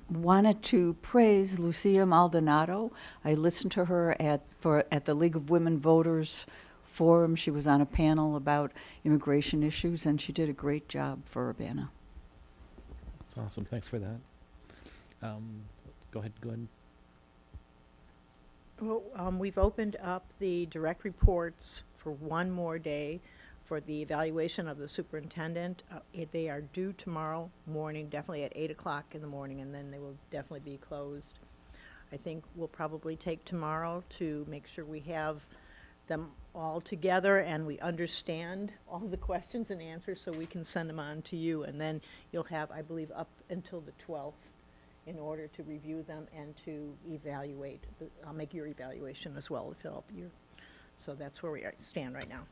wanted to praise Lucia Maldonado. I listened to her at the League of Women Voters Forum. She was on a panel about immigration issues, and she did a great job for Urbana. That's awesome. Thanks for that. Um, Go ahead. Go ahead. Well, we've opened up the direct reports for one more day for the evaluation of the superintendent. They are due tomorrow morning, definitely at 8 o'clock in the morning, and then they will definitely be closed. I think we'll probably take tomorrow to make sure we have them all together and we understand all the questions and answers so we can send them on to you. And then you'll have, I believe, up until the 12th in order to review them and to evaluate. I'll make your evaluation as well, Philip. So that's where we stand right now.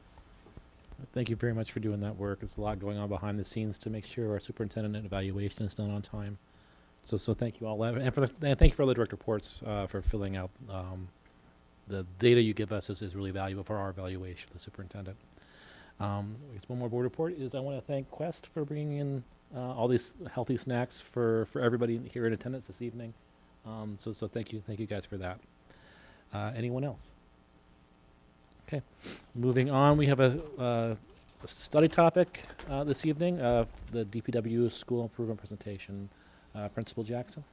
Thank you very much for doing that work. There's a lot going on behind the scenes to make sure our superintendent evaluation is done on time. So thank you all, and thank you for all the direct reports for filling out. The data you give us is really valuable for our evaluation of the superintendent. I guess one more board report is I want to thank Quest for bringing in all these healthy snacks for everybody here in attendance this evening. So thank you guys for that. Anyone else? Okay, moving on, we have a study topic this evening, the DPW school improvement presentation. Principal Jackson.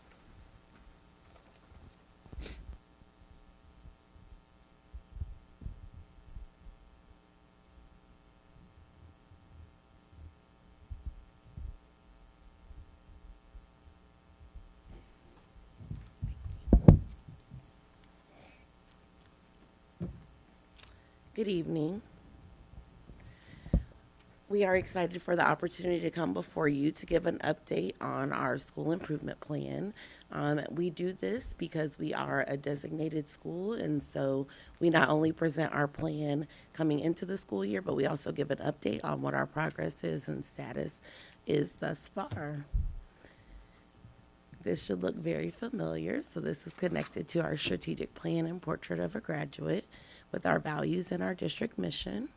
Good evening. We are excited for the opportunity to come before you to give an update on our school improvement plan. We do this because we are a designated school, and so we not only present our plan coming into the school year, but we also give an update on what our progress is and status is thus far. This should look very familiar. So this is connected to our strategic plan and portrait of a graduate with our values and our district mission.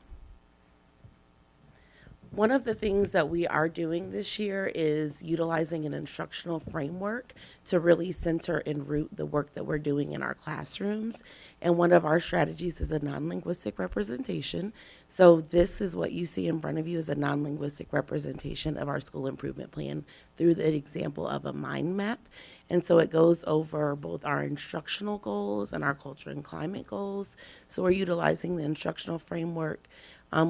One of the things that we are doing this year is utilizing an instructional framework to really center and root the work that we're doing in our classrooms. And one of our strategies is a non-linguistic representation. So this is what you see in front of you is a non-linguistic representation of our school improvement plan through the example of a mind map. And so it goes over both our instructional goals and our culture and climate goals. So we're utilizing the instructional framework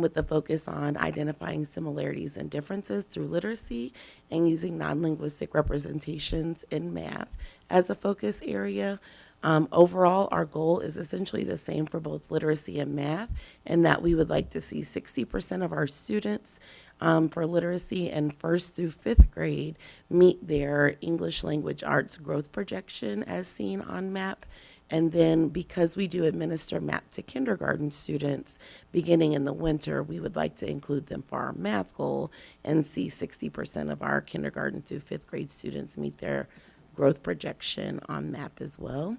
with a focus on identifying similarities and differences through literacy and using non-linguistic representations in math as a focus area. Overall, our goal is essentially the same for both literacy and math, and that we would like to see 60% of our students for literacy in first through fifth grade meet their English language arts growth projection as seen on MAP. And then because we do administer MAP to kindergarten students beginning in the winter, we would like to include them for our math goal and see 60% of our kindergarten through fifth grade students meet their growth projection on MAP as well.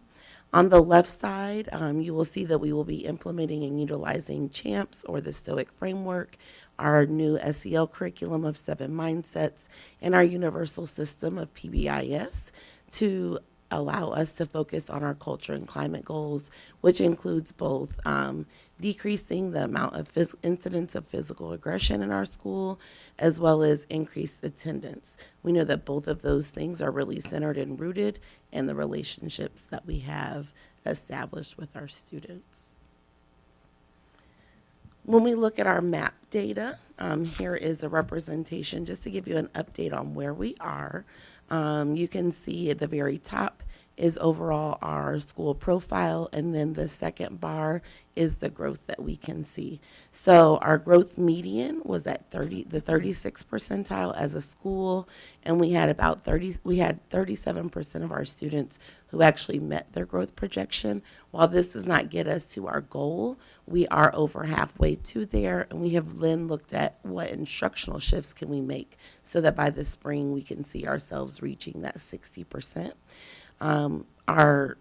On the left side, you will see that we will be implementing and utilizing CHAMPS or the STOIC framework, our new SEL curriculum of 7 mindsets, and our universal system of PBIS to allow us to focus on our culture and climate goals, which includes both decreasing the amount of incidents of physical aggression in our school, as well as increased attendance. We know that both of those things are really centered and rooted in the relationships that we have established with our students. When we look at our MAP data, here is a representation just to give you an update on where we are. You can see at the very top is overall our school profile, and then the second bar is the growth that we can see. So our growth median was at the 36th percentile as a school, and we had 37% of our students who actually met their growth projection. While this does not get us to our goal, we are over halfway to there, and we have then looked at what instructional shifts can we make so that by the spring we can see ourselves reaching that 60%. Our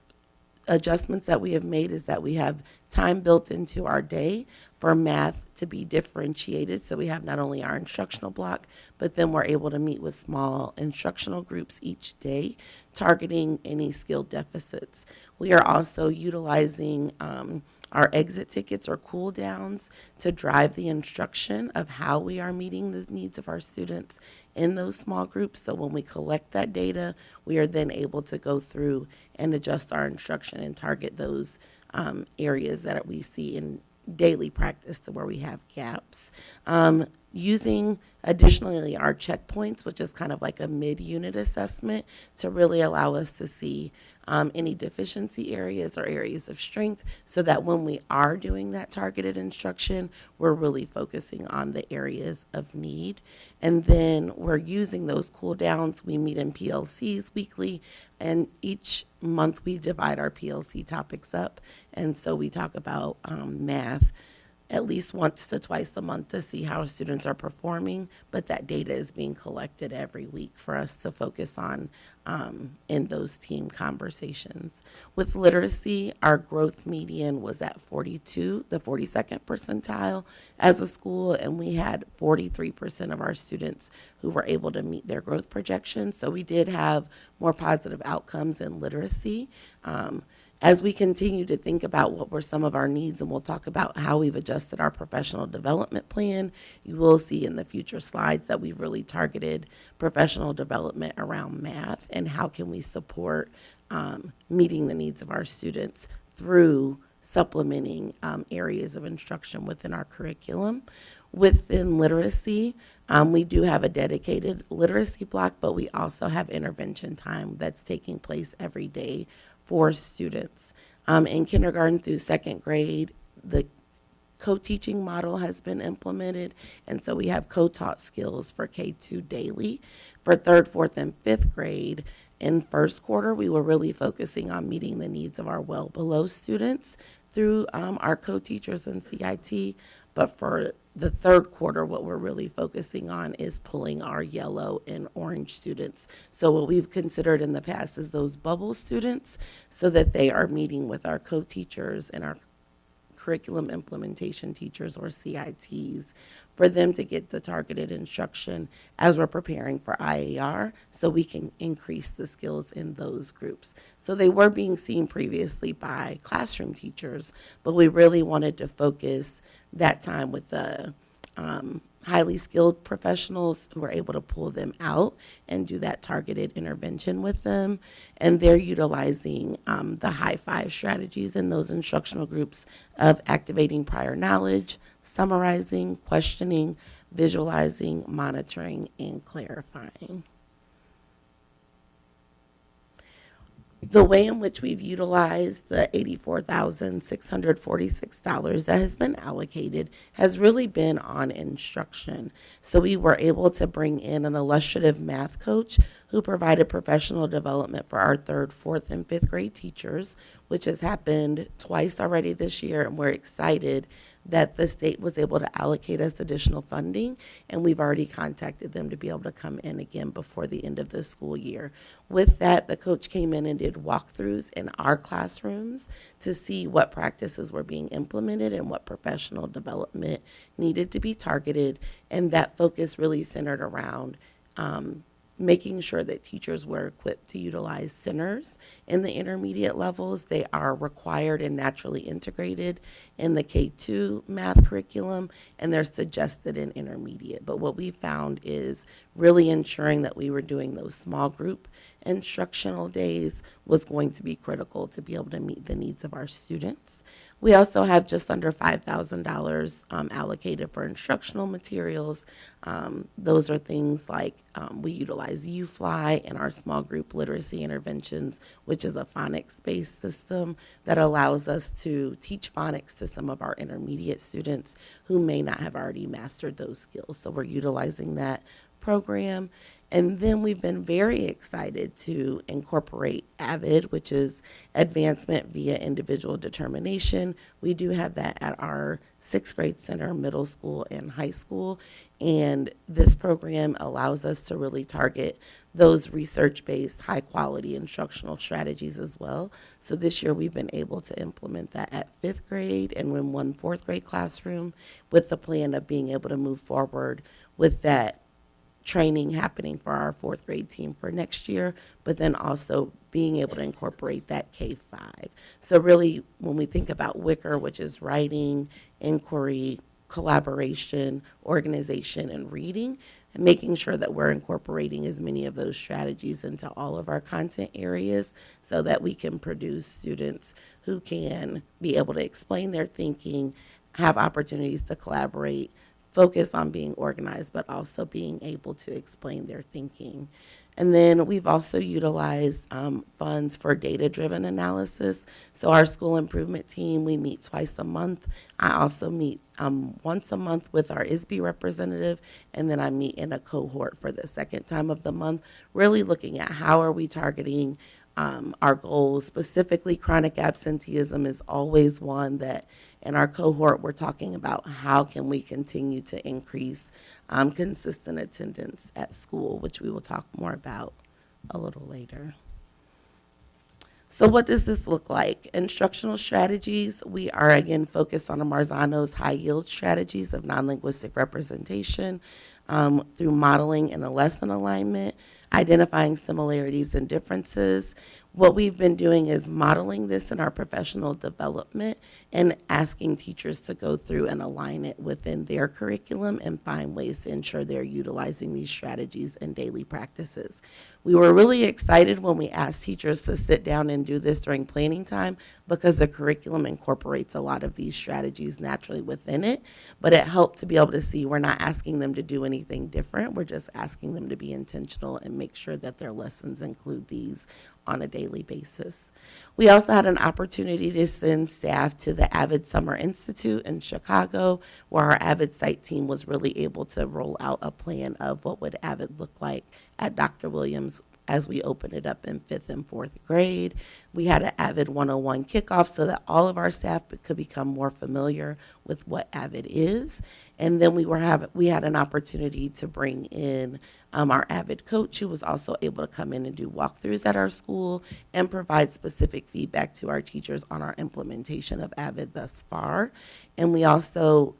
adjustments that we have made is that we have time built into our day for math to be differentiated. So we have not only our instructional block, but then we're able to meet with small instructional groups each day, targeting any skill deficits. We are also utilizing our exit tickets or cool downs to drive the instruction of how we are meeting the needs of our students in those small groups. So when we collect that data, we are then able to go through and adjust our instruction and target those areas that we see in daily practice to where we have gaps. Using additionally our checkpoints, which is kind of like a mid-unit assessment to really allow us to see any deficiency areas or areas of strength, so that when we are doing that targeted instruction, we're really focusing on the areas of need. And then we're using those cool downs. We meet in PLCs weekly, and each month we divide our PLC topics up. And so we talk about math at least once to twice a month to see how students are performing, but that data is being collected every week for us to focus on in those team conversations. With literacy, our growth median was at 42, the 42nd percentile as a school, and we had 43% of our students who were able to meet their growth projections. So we did have more positive outcomes in literacy. As we continue to think about what were some of our needs, and we'll talk about how we've adjusted our professional development plan, you will see in the future slides that we've really targeted professional development around math and how can we support meeting the needs of our students through supplementing areas of instruction within our curriculum. Within literacy, we do have a dedicated literacy block, but we also have intervention time that's taking place every day for students. In kindergarten through second grade, the co-teaching model has been implemented, and so we have co-taught skills for K2 daily. For third, fourth, and fifth grade, in first quarter, we were really focusing on meeting the needs of our well below students through our co-teachers and CIT, but for the third quarter, what we're really focusing on is pulling our yellow and orange students. So what we've considered in the past is those bubble students, so that they are meeting with our co-teachers and our curriculum implementation teachers or CITs for them to get the targeted instruction as we're preparing for IAR, so we can increase the skills in those groups. So they were being seen previously by classroom teachers, but we really wanted to focus that time with the highly skilled professionals who are able to pull them out and do that targeted intervention with them. And they're utilizing the high five strategies in those instructional groups of activating prior knowledge, summarizing, questioning, visualizing, monitoring, and clarifying. The way in which we've utilized the $84,646 that has been allocated has really been on instruction. So we were able to bring in an illustrative math coach who provided professional development for our third, fourth, and fifth grade teachers, which has happened twice already this year, and we're excited that the state was able to allocate us additional funding, and we've already contacted them to be able to come in again before the end of the school year. With that, the coach came in and did walkthroughs in our classrooms to see what practices were being implemented and what professional development needed to be targeted, and that focus really centered around making sure that teachers were equipped to utilize centers in the intermediate levels. They are required and naturally integrated in the K2 math curriculum, and they're suggested in intermediate. But what we found is really ensuring that we were doing those small group instructional days was going to be critical to be able to meet the needs of our students. We also have just under $5,000 allocated for instructional materials. Those are things like we utilize UFly in our small group literacy interventions, which is a phonics-based system that allows us to teach phonics to some of our intermediate students who may not have already mastered those skills. So we're utilizing that program. And then we've been very excited to incorporate AVID, which is Advancement via Individual Determination. We do have that at our sixth grade center, middle school, and high school. And this program allows us to really target those research-based, high-quality instructional strategies as well. So this year we've been able to implement that at fifth grade and in one fourth grade classroom, with the plan of being able to move forward with that training happening for our fourth grade team for next year, but then also being able to incorporate that K-5. So really, when we think about Wicker, which is writing, inquiry, collaboration, organization, and reading, and making sure that we're incorporating as many of those strategies into all of our content areas so that we can produce students who can be able to explain their thinking, have opportunities to collaborate, focus on being organized, but also being able to explain their thinking. And then we've also utilized funds for data-driven analysis. So our school improvement team, we meet twice a month. I also meet once a month with our ISB representative, and then I meet in a cohort for the second time of the month, really looking at how are we targeting our goals. Specifically, chronic absenteeism is always one that in our cohort we're talking about how can we continue to increase consistent attendance at school, which we will talk more about a little later. So what does this look like? Instructional strategies, we are again focused on the Marzano's high yield strategies of non-linguistic representation through modeling and a lesson alignment, identifying similarities and differences. What we've been doing is modeling this in our professional development and asking teachers to go through and align it within their curriculum and find ways to ensure they're utilizing these strategies in daily practices. We were really excited when we asked teachers to sit down and do this during planning time because the curriculum incorporates a lot of these strategies naturally within it, but it helped to be able to see we're not asking them to do anything different. We're just asking them to be intentional and make sure that their lessons include these on a daily basis. We also had an opportunity to send staff to the Avid Summer Institute in Chicago, where our Avid site team was really able to roll out a plan of what would Avid look like at Dr. Williams as we opened it up in 5th and 4th grade. We had an Avid 101 kickoff so that all of our staff could become more familiar with what Avid is. And then we had an opportunity to bring in our Avid coach, who was also able to come in and do walkthroughs at our school and provide specific feedback to our teachers on our implementation of Avid thus far. And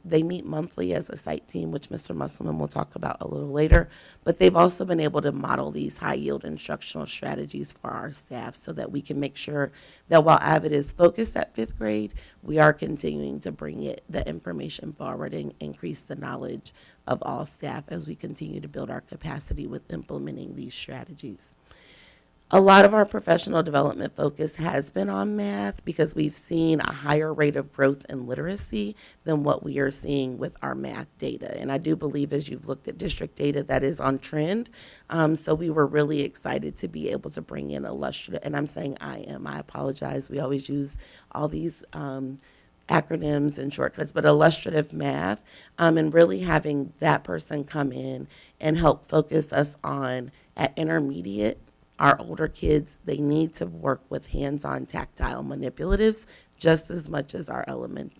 they meet monthly as a site team, which Mr. Musselman will talk about a little later, but they've also been able to model these high yield instructional strategies for our staff so that we can make sure that while Avid is focused at 5th grade, we are continuing to bring the information forward and increase the knowledge of all staff as we continue to build our capacity with implementing these strategies. A lot of our professional development focus has been on math because we've seen a higher rate of growth in literacy than what we are seeing with our math data. And I do believe as you've looked at district data, that is on trend. So we were really excited to be able to bring in illustrative, and I'm saying I apologize. We always use all these acronyms and shortcuts, but illustrative math, and really having that person come in and help focus us on at intermediate. Our older kids, they need to work with hands-on tactile manipulatives just as much as our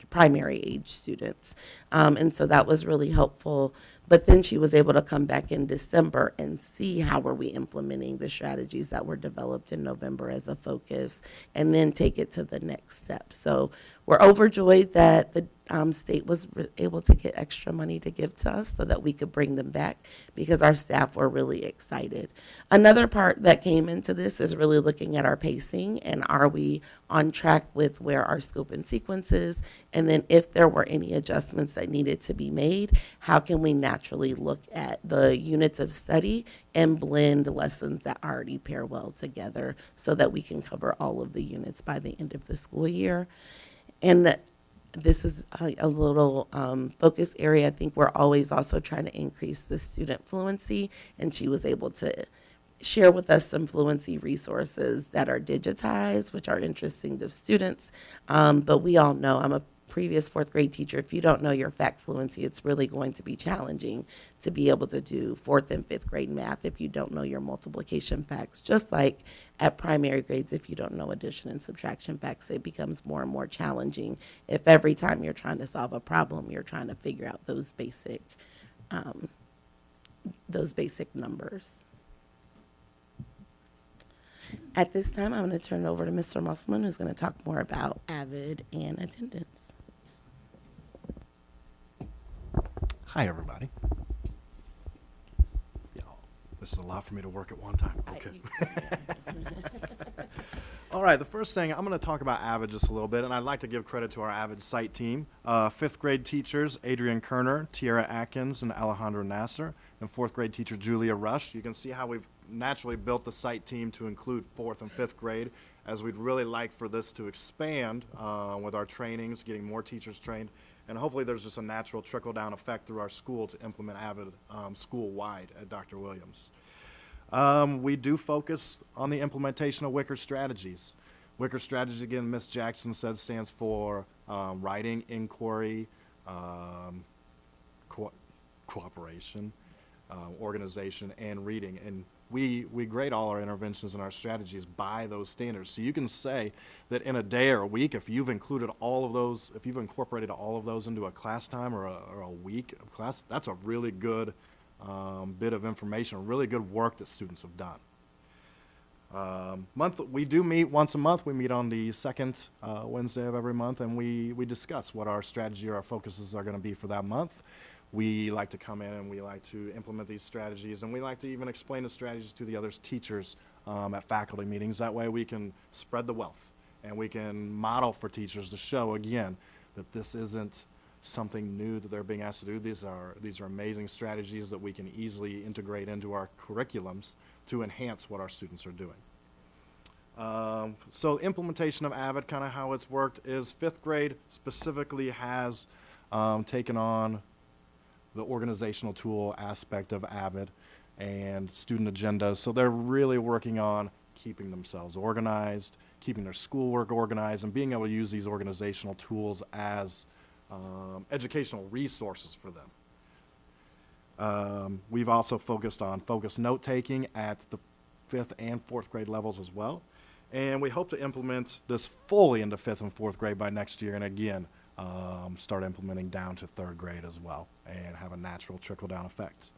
primary age students. And so that was really helpful. But then she was able to come back in December and see how were we implementing the strategies that were developed in November as a focus, and then take it to the next step. So we're overjoyed that the state was able to get extra money to give to us so that we could bring them back because our staff were really excited. Another part that came into this is really looking at our pacing and are we on track with where our scope and sequence is, and then if there were any adjustments that needed to be made, how can we naturally look at the units of study and blend lessons that already pair well together so that we can cover all of the units by the end of the school year. And this is a little focus area. I think we're always also trying to increase the student fluency, and she was able to share with us some fluency resources that are digitized, which are interesting to students. But we all know, I'm a previous fourth grade teacher, if you don't know your fact fluency, it's really going to be challenging to be able to do fourth and fifth grade math if you don't know your multiplication facts. Just like at primary grades, if you don't know addition and subtraction facts, it becomes more and more challenging if every time you're trying to solve a problem, you're trying to figure out those basic numbers. At this time, I'm going to turn it over to Mr. Musselman, who's going to talk more about AVID and attendance. Hi, everybody. Yeah, this is a lot for me to work at one time. Okay. All right, the first thing, I'm going to talk about AVID just a little bit, and I'd like to give credit to our AVID site team. Fifth grade teachers, Adrian Kerner, Tiara Atkins, and Alejandro Nasser, and fourth grade teacher, Julia Rush. You can see how we've naturally built the site team to include fourth and fifth grade, as we'd really like for this to expand with our trainings, getting more teachers trained, and hopefully there's just a natural trickle-down effect through our school to implement AVID school-wide at Dr. Williams. We do focus on the implementation of Wicker strategies. Wicker strategy, again, Ms. Jackson said, stands for writing, inquiry, cooperation, organization, and reading. And we grade all our interventions and our strategies by those standards. So you can say that in a day or a week, if you've included all of those, if you've incorporated all of those into a class time or a week of class, that's a really good bit of information, really good work that students have done. We do meet once a month. We meet on the second Wednesday of every month, and we discuss what our strategy or our focuses are going to be for that month. We like to come in and we like to implement these strategies, and we like to even explain the strategies to the other teachers at faculty meetings. That way we can spread the wealth, and we can model for teachers to show, again, that this isn't something new that they're being asked to do. These are amazing strategies that we can easily integrate into our curriculums to enhance what our students are doing. So implementation of AVID, kind of how it's worked, is fifth grade specifically has taken on the organizational tool aspect of AVID and student agendas. So they're really working on keeping themselves organized, keeping their schoolwork organized, and being able to use these organizational tools as educational resources for them. We've also focused on focused note-taking at the fifth and fourth grade levels as well. And we hope to implement this fully into fifth and fourth grade by next year, and again, start implementing down to third grade as well, and have a natural trickle-down effect.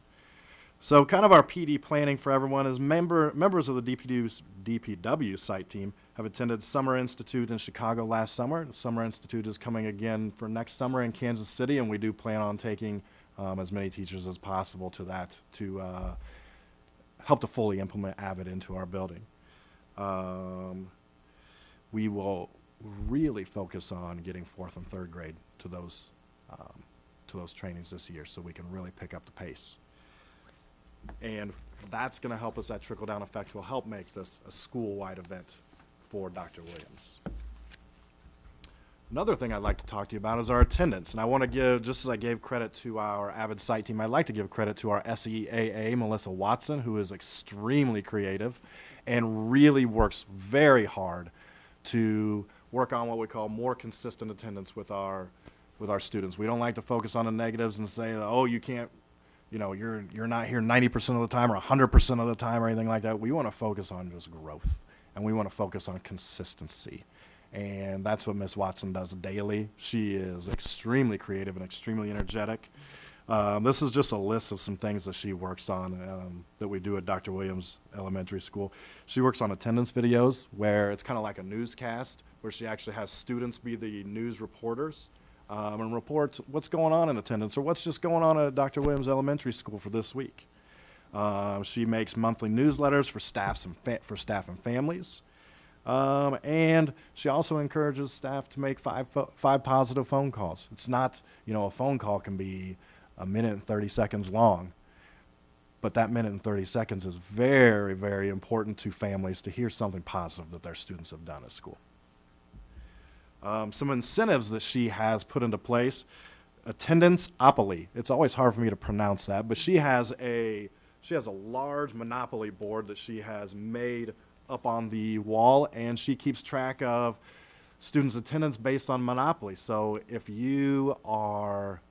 So kind of our PD planning for everyone is members of the DPW site team have attended Summer Institute in Chicago last summer. The Summer Institute is coming again for next summer in Kansas City, and we do plan on taking as many teachers as possible to that to help to fully implement AVID into our building. We will really focus on getting fourth and third grade to those trainings this year, so we can really pick up the pace. And that's going to help us, that trickle-down effect will help make this a school-wide event for Dr. Williams. Another thing I'd like to talk to you about is our attendance. And I want to give, just as I gave credit to our AVID site team, I'd like to give credit to our SEAA, Melissa Watson, who is extremely creative and really works very hard to work on what we call more consistent attendance with our students. We don't like to focus on the negatives and say, oh, you can't, you're not here 90% of the time or 100% of the time or anything like that. We want to focus on just growth, and we want to focus on consistency. And that's what Ms. Watson does daily. She is extremely creative and extremely energetic. This is just a list of some things that she works on that we do at Dr. Williams Elementary School. She works on attendance videos where it's kind of like a newscast, where she actually has students be the news reporters and report what's going on in attendance or what's just going on at Dr. Williams Elementary School for this week. She makes monthly newsletters for staff and families. And she also encourages staff to make five positive phone calls. It's not, a phone call can be a minute and 30 seconds long, but that minute and 30 seconds is very, very important to families to hear something positive that their students have done at school. Some incentives that she has put into place, Attendance-opoly. It's always hard for me to pronounce that, but she has a large Monopoly board that she has made up on the wall, and she keeps track of students' attendance based on monopoly. So if you are,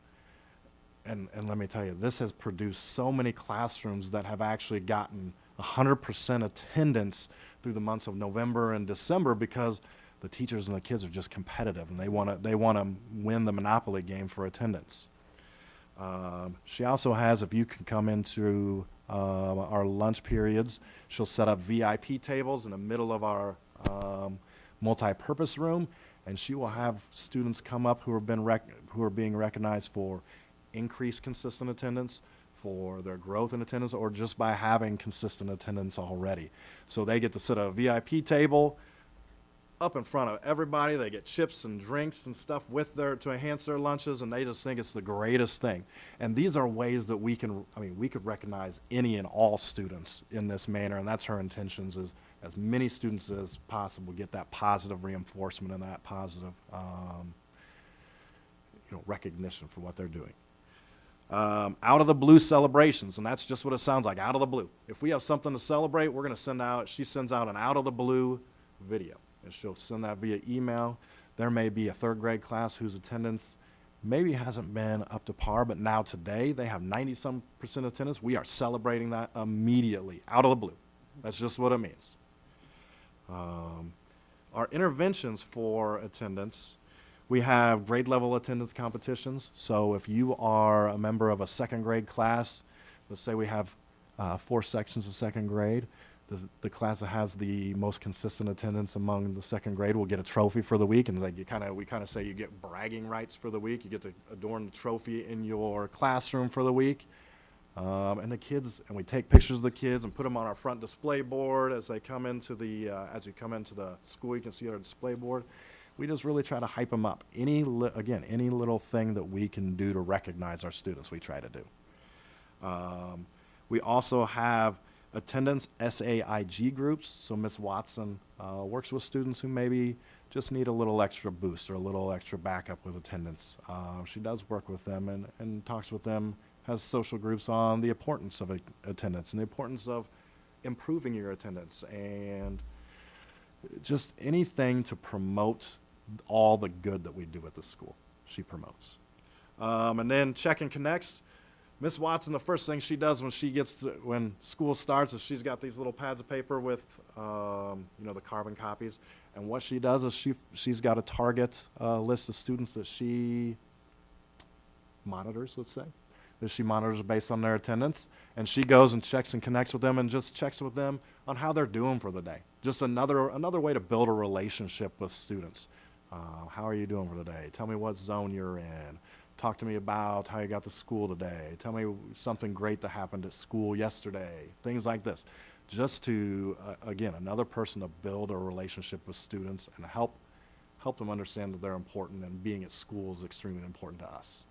and let me tell you, this has produced so many classrooms that have actually gotten 100% attendance through the months of November and December because the teachers and the kids are just competitive and they want to win the monopoly game for attendance. She also has, if you can come into our lunch periods, she'll set up VIP tables in the middle of our multi-purpose room, and she will have students come up who are being recognized for increased consistent attendance, for their growth in attendance, or just by having consistent attendance already. So they get to sit at a VIP table up in front of everybody. They get chips and drinks and stuff to enhance their lunches, and they just think it's the greatest thing. And these are ways that we could recognize any and all students in this manner, and that's her intentions, is as many students as possible get that positive reinforcement and that positive recognition for what they're doing. Out of the blue celebrations, and that's just what it sounds like, out of the blue. If we have something to celebrate, we're going to she sends out an out of the blue video, and she'll send that via email. There may be a third grade class whose attendance maybe hasn't been up to par, but now today they have 90-some% attendance. We are celebrating that immediately, out of the blue. That's just what it means. Our interventions for attendance, we have grade level attendance competitions. So if you are a member of a second grade class, let's say we have 4 sections of second grade, the class that has the most consistent attendance among the second grade will get a trophy for the week, and we kind of say you get bragging rights for the week. You get to adorn the trophy in your classroom for the week. And we take pictures of the kids and put them on our front display board as they come into as you come into the school. You can see our display board. We just really try to hype them up. Any little thing that we can do to recognize our students, we try to do. We also have attendance SAIG groups. So Ms. Watson works with students who maybe just need a little extra boost or a little extra backup with attendance. She does work with them and talks with them, has social groups on the importance of attendance and the importance of improving your attendance and just anything to promote all the good that we do at the school. She promotes. And then check and connects. Miss Watson, the first thing she does when school starts is she's got these little pads of paper with the carbon copies, and what she does is she's got a target list of students that she monitors, let's say, that she monitors based on their attendance, and she goes and checks and connects with them and just checks with them on how they're doing for the day. Just another way to build a relationship with students. How are you doing for the day? Tell me what zone you're in. Talk to me about how you got to school today. Tell me something great that happened at school yesterday. Things like this. Just to, again, another person to build a relationship with students and help them understand that they're important, and being at school is extremely important to us.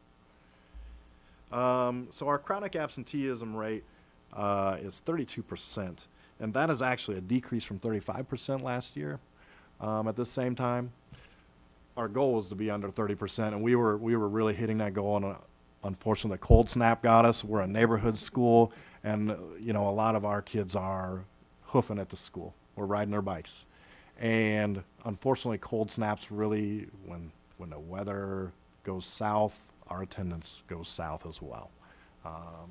So our chronic absenteeism rate is 32%, and that is actually a decrease from 35% last year. At the same time, our goal was to be under 30%, and we were really hitting that goal. And unfortunately, the cold snap got us. We're a neighborhood school, and a lot of our kids are hoofing at the school or riding their bikes. And unfortunately, cold snaps really, when the weather goes south, our attendance goes south as well.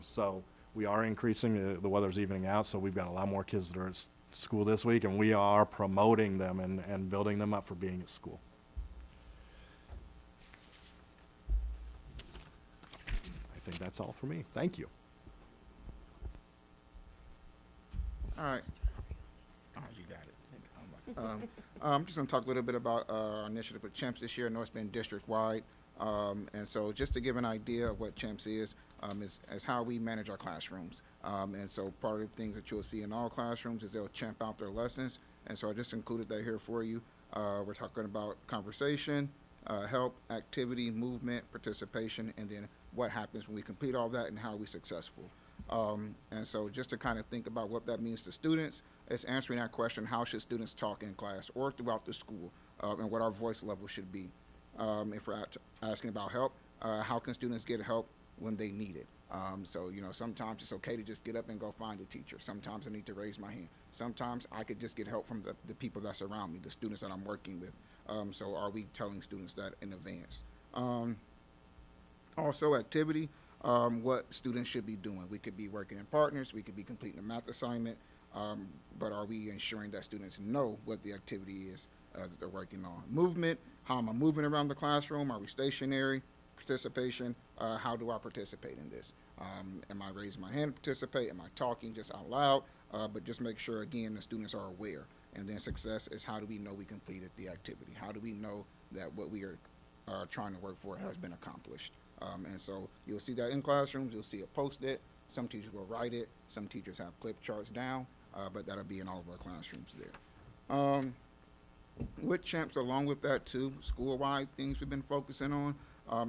So we are increasing. The weather's evening out, so we've got a lot more kids that are at school this week, and we are promoting them and building them up for being at school. I think that's all for me. Thank you. All right. Oh, you got it. I'm just going to talk a little bit about our initiative with CHIMPS this year. I know it's been district-wide. And so just to give an idea of what CHIMPS is how we manage our classrooms. And so part of the things that you'll see in all classrooms is they'll champ out their lessons. And so I just included that here for you. We're talking about conversation, help, activity, movement, participation, and then what happens when we complete all that and how are we successful. And so just to kind of think about what that means to students, it's answering that question, how should students talk in class or throughout the school, and what our voice level should be. If we're asking about help, how can students get help when they need it? So, sometimes it's okay to just get up and go find a teacher. Sometimes I need to raise my hand. Sometimes I could just get help from the people that's around me, the students that I'm working with. So are we telling students that in advance? Also, activity, what students should be doing. We could be working in partners, we could be completing a math assignment, but are we ensuring that students know what the activity is that they're working on? Movement, how am I moving around the classroom? Are we stationary? Participation, how do I participate in this? Am I raising my hand to participate? Am I talking just out loud? But just make sure, again, the students are aware. And then success is, how do we know we completed the activity? How do we know that what we are trying to work for has been accomplished? And so you'll see that in classrooms. You'll see it posted. Some teachers will write it. Some teachers have clip charts down, but that'll be in all of our classrooms there. With Champs, along with that too, school-wide things we've been focusing on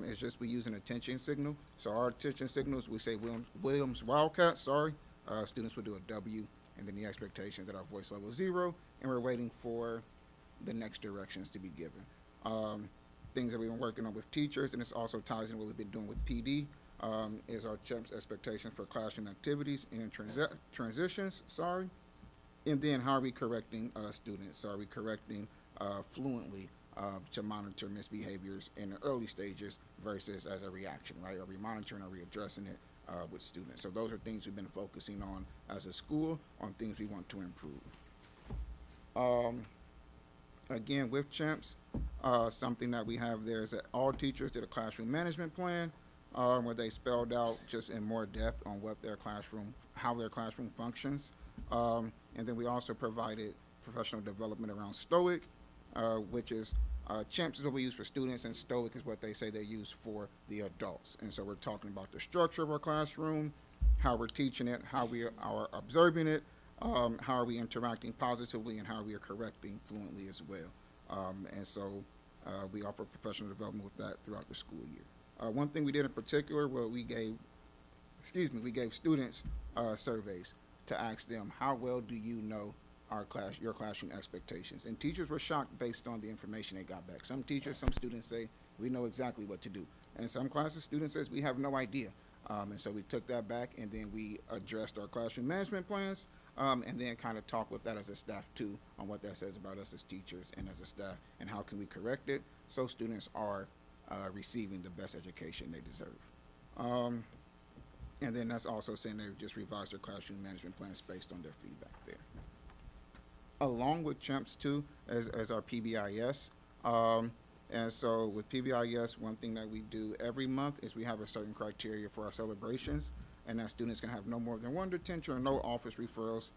is just we use an attention signal. So our attention signals, we say Williams Wildcat, students will do a W, and then the expectation is that our voice level is 0, and we're waiting for the next directions to be given. Things that we've been working on with teachers, and this also ties in what we've been doing with PD, is our Champs expectations for classroom activities and transitions, and then how are we correcting students? So are we correcting fluently to monitor misbehaviors in the early stages versus as a reaction, right? Are we monitoring, are we addressing it with students? So those are things we've been focusing on as a school, on things we want to improve. Again, with Champs, something that we have there is that all teachers did a classroom management plan where they spelled out just in more depth on what how their classroom functions. And then we also provided professional development around STOIC, which is Champs is what we use for students, and STOIC is what they say they use for the adults. And so we're talking about the structure of our classroom, how we're teaching it, how we are observing it, how are we interacting positively, and how we are correcting fluently as well. And so we offer professional development with that throughout the school year. One thing we did in particular, we gave students surveys to ask them, how well do you know your classroom expectations? And teachers were shocked based on the information they got back. Some students say, we know exactly what to do. And some classes, students says, we have no idea. And so we took that back, and then we addressed our classroom management plans, and then kind of talked with that as a staff too, on what that says about us as teachers and as a staff, and how can we correct it so students are receiving the best education they deserve. And then that's also saying they just revised their classroom management plans based on their feedback there. Along with Champs too, as our PBIS. And so with PBIS, one thing that we do every month is we have a certain criteria for our celebrations, and that students can have no more than 1 detention or no office referrals,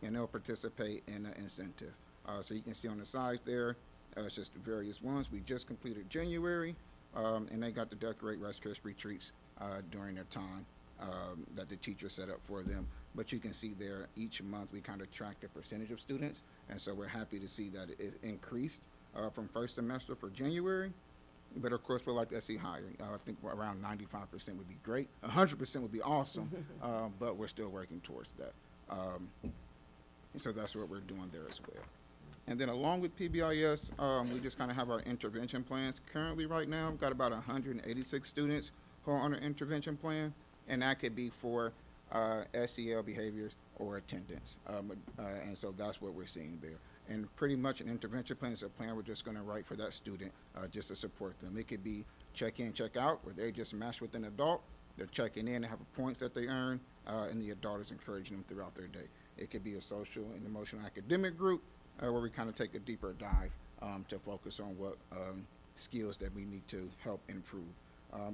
and they'll participate in an incentive. So you can see on the side there, it's just various ones. We just completed January, and they got to decorate Rice Krispie treats during their time that the teacher set up for them. But you can see there, each month we kind of track the percentage of students, and so we're happy to see that it increased from first semester for January. But of course, we'd like to see higher. I think around 95% would be great. 100% would be awesome, but we're still working towards that. So that's what we're doing there as well. And then along with PBIS, we just kind of have our intervention plans. Currently right now, we've got about 186 students who are on an intervention plan, and that could be for SEL behaviors or attendance. And so that's what we're seeing there. And pretty much an intervention plan is a plan we're just going to write for that student just to support them. It could be check in, check out, where they just match with an adult. They're checking in, they have points that they earn, and the adult is encouraging them throughout their day. It could be a social and emotional academic group where we kind of take a deeper dive to focus on what skills that we need to help improve.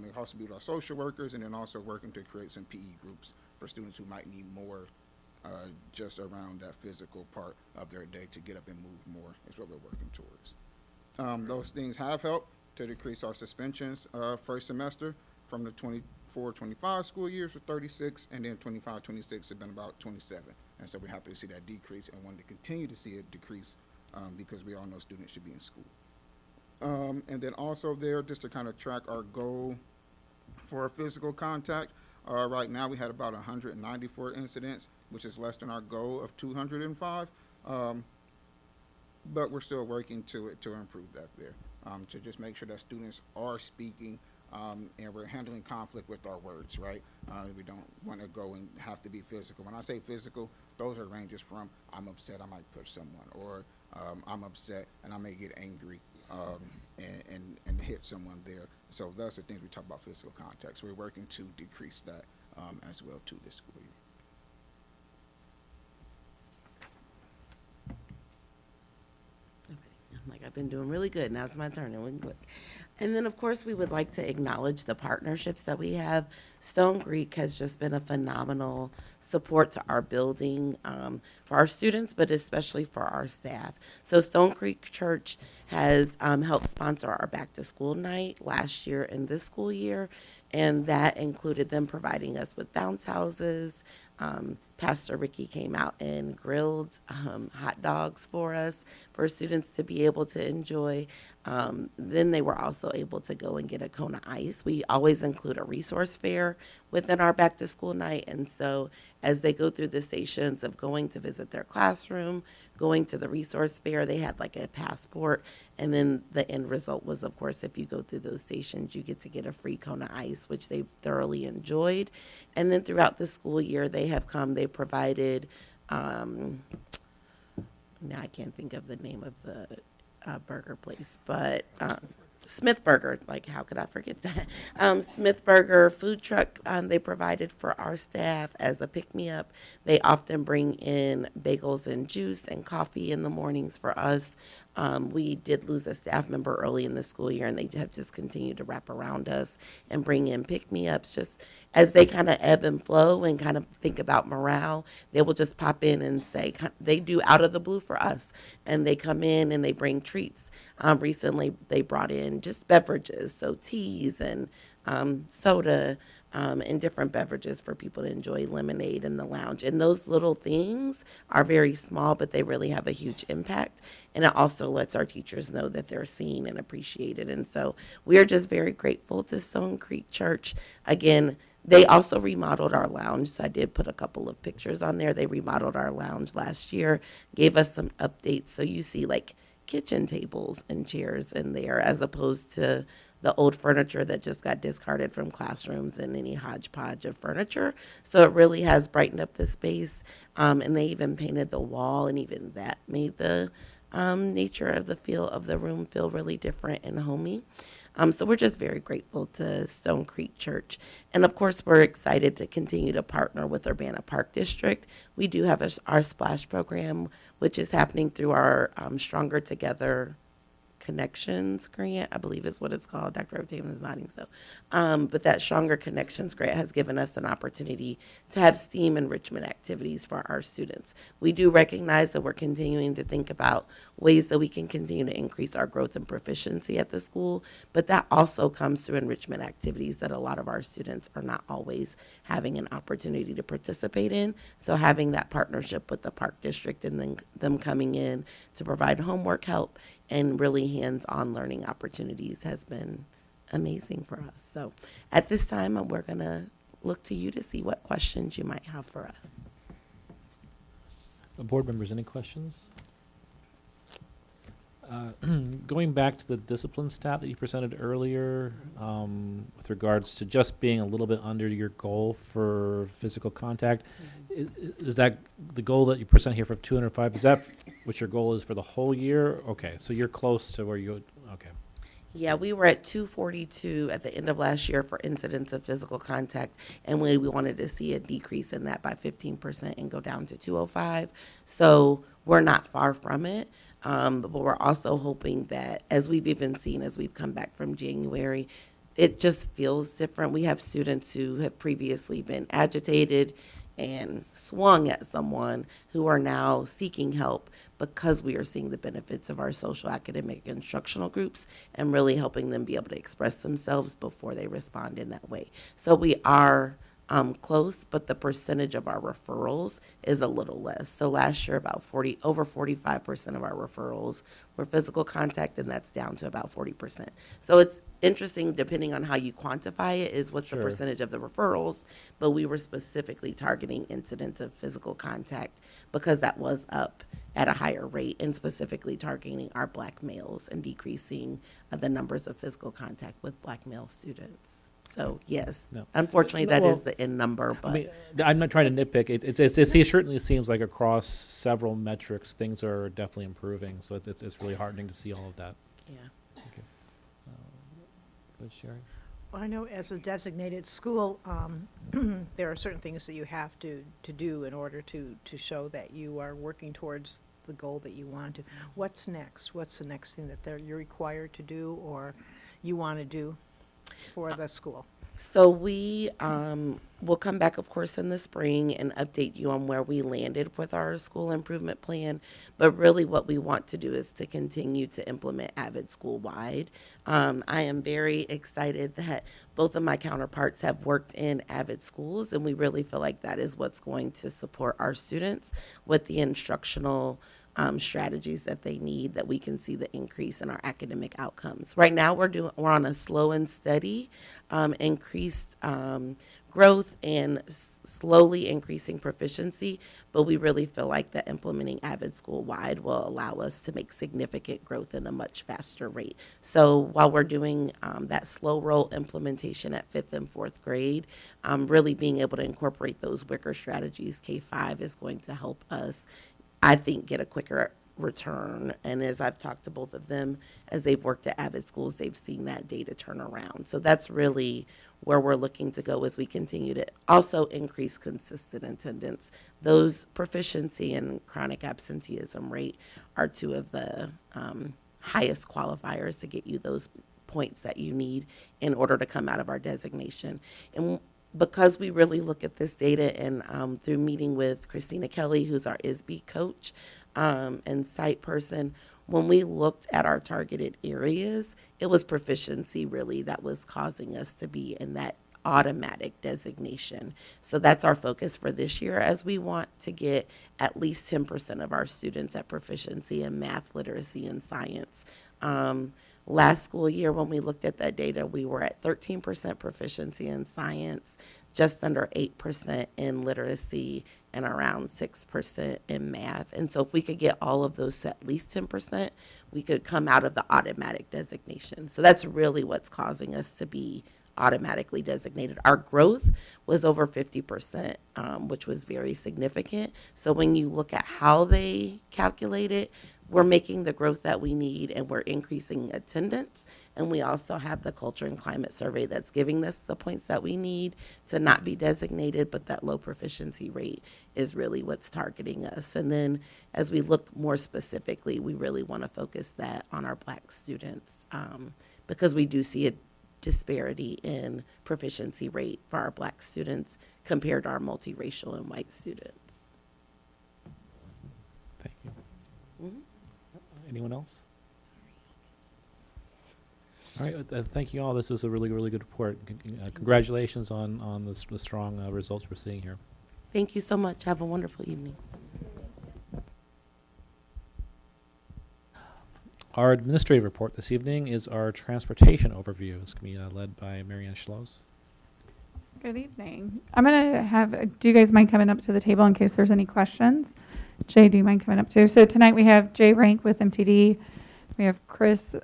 It also be with our social workers, and then also working to create some PE groups for students who might need more just around that physical part of their day to get up and move more is what we're working towards. Those things have helped to decrease our suspensions first semester from the 24-25 school years for 36, and then 25-26 have been about 27. And so we're happy to see that decrease and want to continue to see it decrease because we all know students should be in school. And then also there, just to kind of track our goal for physical contact, right now we had about 194 incidents, which is less than our goal of 205. But we're still working to improve that there, to just make sure that students are speaking and we're handling conflict with our words, right? We don't want to go and have to be physical. When I say physical, those are ranges from I'm upset, I might push someone, or I'm upset and I may get angry and hit someone there. So those are things we talk about physical context. We're working to decrease that as well to this school year. I'm like, I've been doing really good. Now it's my turn, and we can click. And then, of course, we would like to acknowledge the partnerships that we have. Stone Creek has just been a phenomenal support to our building for our students, but especially for our staff. So Stone Creek Church has helped sponsor our back to school night last year and this school year, and that included them providing us with bounce houses. Pastor Ricky came out and grilled hot dogs for us for students to be able to enjoy. Then they were also able to go and get a cone of ice. We always include a resource fair within our back to school night. And so as they go through the stations of going to visit their classroom, going to the resource fair, they had like a passport. And then the end result was, of course, if you go through those stations, you get to get a free cone of ice, which they've thoroughly enjoyed. And then throughout the school year, they provided, now I can't think of the name of the burger place, but Smith Burger, like how could I forget that? Smith Burger food truck, they provided for our staff as a pick-me-up. They often bring in bagels and juice and coffee in the mornings for us. We did lose a staff member early in the school year, and they have just continued to wrap around us and bring in pick-me-ups just as they kind of ebb and flow and kind of think about morale. They will just pop in and say, they do out of the blue for us, and they come in and they bring treats. Recently, they brought in just beverages, so teas and soda and different beverages for people to enjoy, lemonade in the lounge. And those little things are very small, but they really have a huge impact. And it also lets our teachers know that they're seen and appreciated. And so we are just very grateful to Stone Creek Church. Again, they also remodeled our lounge, so I did put a couple of pictures on there. They remodeled our lounge last year, gave us some updates, so you see like kitchen tables and chairs in there as opposed to the old furniture that just got discarded from classrooms and any hodgepodge of furniture. So it really has brightened up the space, and they even painted the wall, and even that made the nature of the room feel really different and homey. So we're just very grateful to Stone Creek Church. And of course, we're excited to continue to partner with Urbana Park District. We do have our Splash program, which is happening through our Stronger Together Connections grant, I believe is what it's called. Dr. Octavian is nodding so. But that Stronger Connections grant has given us an opportunity to have STEAM enrichment activities for our students. We do recognize that we're continuing to think about ways that we can continue to increase our growth and proficiency at the school, but that also comes through enrichment activities that a lot of our students are not always having an opportunity to participate in. So having that partnership with the Park District and then them coming in to provide homework help and really hands-on learning opportunities has been amazing for us. So at this time, we're going to look to you to see what questions you might have for us. Board members, any questions? Going back to the discipline stat that you presented earlier, with regards to just being a little bit under your goal for physical contact, is that the goal that you present here for 205? Is that what your goal is for the whole year? Okay, so you're close to where you. Okay. Yeah, we were at 242 at the end of last year for incidents of physical contact, and we wanted to see a decrease in that by 15% and go down to 205. So we're not far from it. But we're also hoping that, as we've even seen as we've come back from January, it just feels different. We have students who have previously been agitated and swung at someone who are now seeking help because we are seeing the benefits of our social, academic, instructional groups and really helping them be able to express themselves before they respond in that way. So we are close, but the percentage of our referrals is a little less. So last year, over 45% of our referrals were physical contact, and that's down to about 40%. So it's interesting, depending on how you quantify it, is what's the Sure. percentage of the referrals, but we were specifically targeting incidents of physical contact because that was up at a higher rate, and specifically targeting our Black males and decreasing the numbers of physical contact with Black male students. So yes, No. unfortunately, that Well, is the end number, I but mean, I'm not trying to nitpick. It certainly seems like across several metrics, things are definitely improving. So it's really heartening to see all of that. yeah. Good, Sherry. Well, I know as a designated school, there are certain things that you have to do in order to show that you are working towards the goal that you want to. What's next? What's the next thing that you're required to do or you want to do for the school? So we will come back, of course, in the spring and update you on where we landed with our school improvement plan. But really what we want to do is to continue to implement AVID school-wide. I am very excited that both of my counterparts have worked in AVID schools, and we really feel like that is what's going to support our students with the instructional strategies that they need, that we can see the increase in our academic outcomes. Right now, we're on a slow and steady increased growth and slowly increasing proficiency, but we really feel like that implementing AVID school-wide will allow us to make significant growth in a much faster rate. So while we're doing that slow roll implementation at 5th and 4th grade, really being able to incorporate those Wicker strategies, K-5 is going to help us, I think, get a quicker return. And as I've talked to both of them, as they've worked at AVID schools, they've seen that data turn around. So that's really where we're looking to go as we continue to also increase consistent attendance. Those proficiency and chronic absenteeism rate are two of the highest qualifiers to get you those points that you need in order to come out of our designation. And because we really look at this data and through meeting with Christina Kelly, who's our ISB coach and site person, when we looked at our targeted areas, it was proficiency really that was causing us to be in that automatic designation. So that's our focus for this year, as we want to get at least 10% of our students at proficiency in math, literacy, and science. Last school year, when we looked at that data, we were at 13% proficiency in science, just under 8% in literacy, and around 6% in math. And so if we could get all of those to at least 10%, we could come out of the automatic designation. So that's really what's causing us to be automatically designated. Our growth was over 50%, which was very significant. So when you look at how they calculate it, we're making the growth that we need, and we're increasing attendance. And we also have the culture and climate survey that's giving us the points that we need to not be designated, but that low proficiency rate is really what's targeting us. And then as we look more specifically, we really want to focus that on our Black students because we do see a disparity in proficiency rate for our Black students compared to our multiracial and white students. Thank you. Mhm. Anyone else? All right, thank you all. This was a really, really good report. Congratulations on the strong results we're seeing here. Thank you so much. Have a wonderful evening. Our administrative report this evening is our transportation overview. It's going to be led by Marianne Schloss. Good evening. I'm going to have, do you guys mind coming up to the table in case there's any questions? Jay, do you mind coming up too? So tonight we have Jay Rank with MTD. We have Chris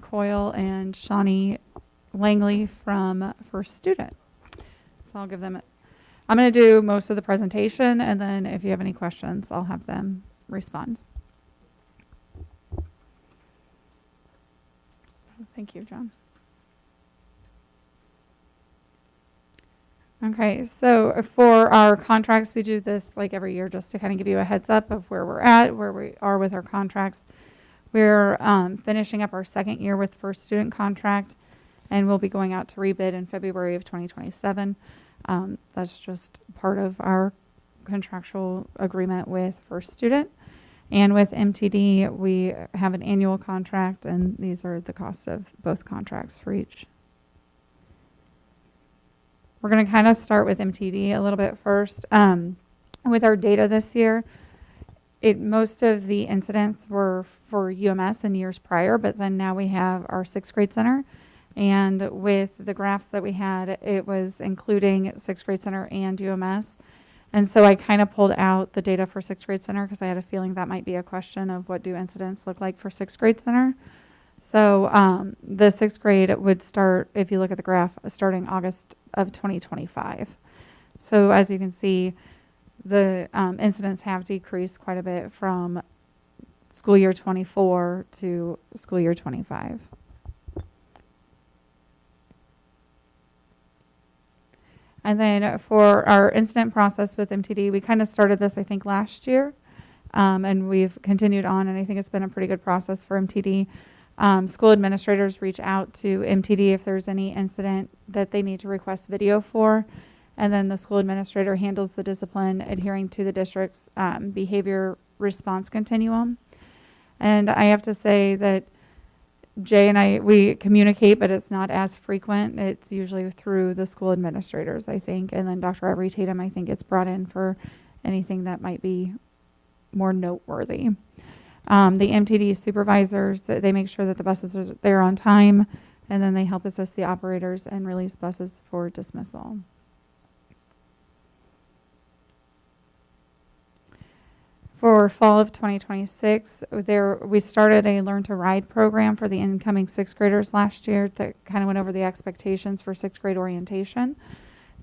Coyle and Shawnee Langley from First Student. So I'll give them, I'm going to do most of the presentation, and then if you have any questions, I'll have them respond. Thank you, John. Okay, so for our contracts, we do this like every year just to kind of give you a heads up of where we're at, where we are with our contracts. We're finishing up our second year with First Student contract, and we'll be going out to rebid in February of 2027. That's just part of our contractual agreement with First Student. And with MTD, we have an annual contract, and these are the costs of both contracts for each. We're going to kind of start with MTD a little bit first. With our data this year, most of the incidents were for UMS in years prior, but then now we have our sixth grade center. And with the graphs that we had, it was including sixth grade center and UMS. And so I kind of pulled out the data for sixth grade center because I had a feeling that might be a question of what do incidents look like for sixth grade center. So the sixth grade would start, if you look at the graph, starting August of 2025. So as you can see, the incidents have decreased quite a bit from school year 24 to school year 25. And then for our incident process with MTD, we kind of started this, I think, last year. And we've continued on, and I think it's been a pretty good process for MTD. School administrators reach out to MTD if there's any incident that they need to request video for. And then the school administrator handles the discipline adhering to the district's behavior response continuum. And I have to say that Jay and I, we communicate, but it's not as frequent. It's usually through the school administrators, I think. And then Dr. Ivory Tatum, I think, gets brought in for anything that might be more noteworthy. The MTD supervisors, they make sure that the buses are there on time, and then they help assist the operators and release buses for dismissal. For fall of 2026, we started a Learn to Ride program for the incoming sixth graders last year that kind of went over the expectations for sixth grade orientation.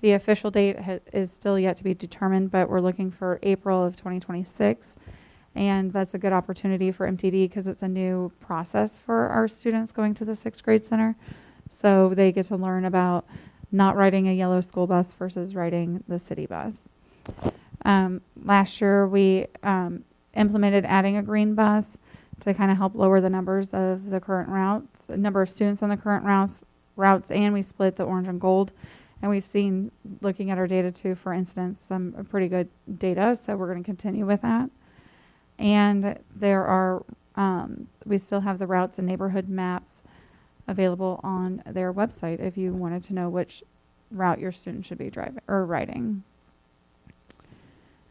The official date is still yet to be determined, but we're looking for April of 2026. And that's a good opportunity for MTD because it's a new process for our students going to the sixth grade center. So they get to learn about not riding a yellow school bus versus riding the city bus. Last year, we implemented adding a green bus to kind of help lower the numbers of the current routes, the number of students on the current routes, and we split the orange and gold. And we've seen, looking at our data too, for instance, some pretty good data, so we're going to continue with that. And there are, we still have the routes and neighborhood maps available on their website if you wanted to know which route your student should be driving or riding.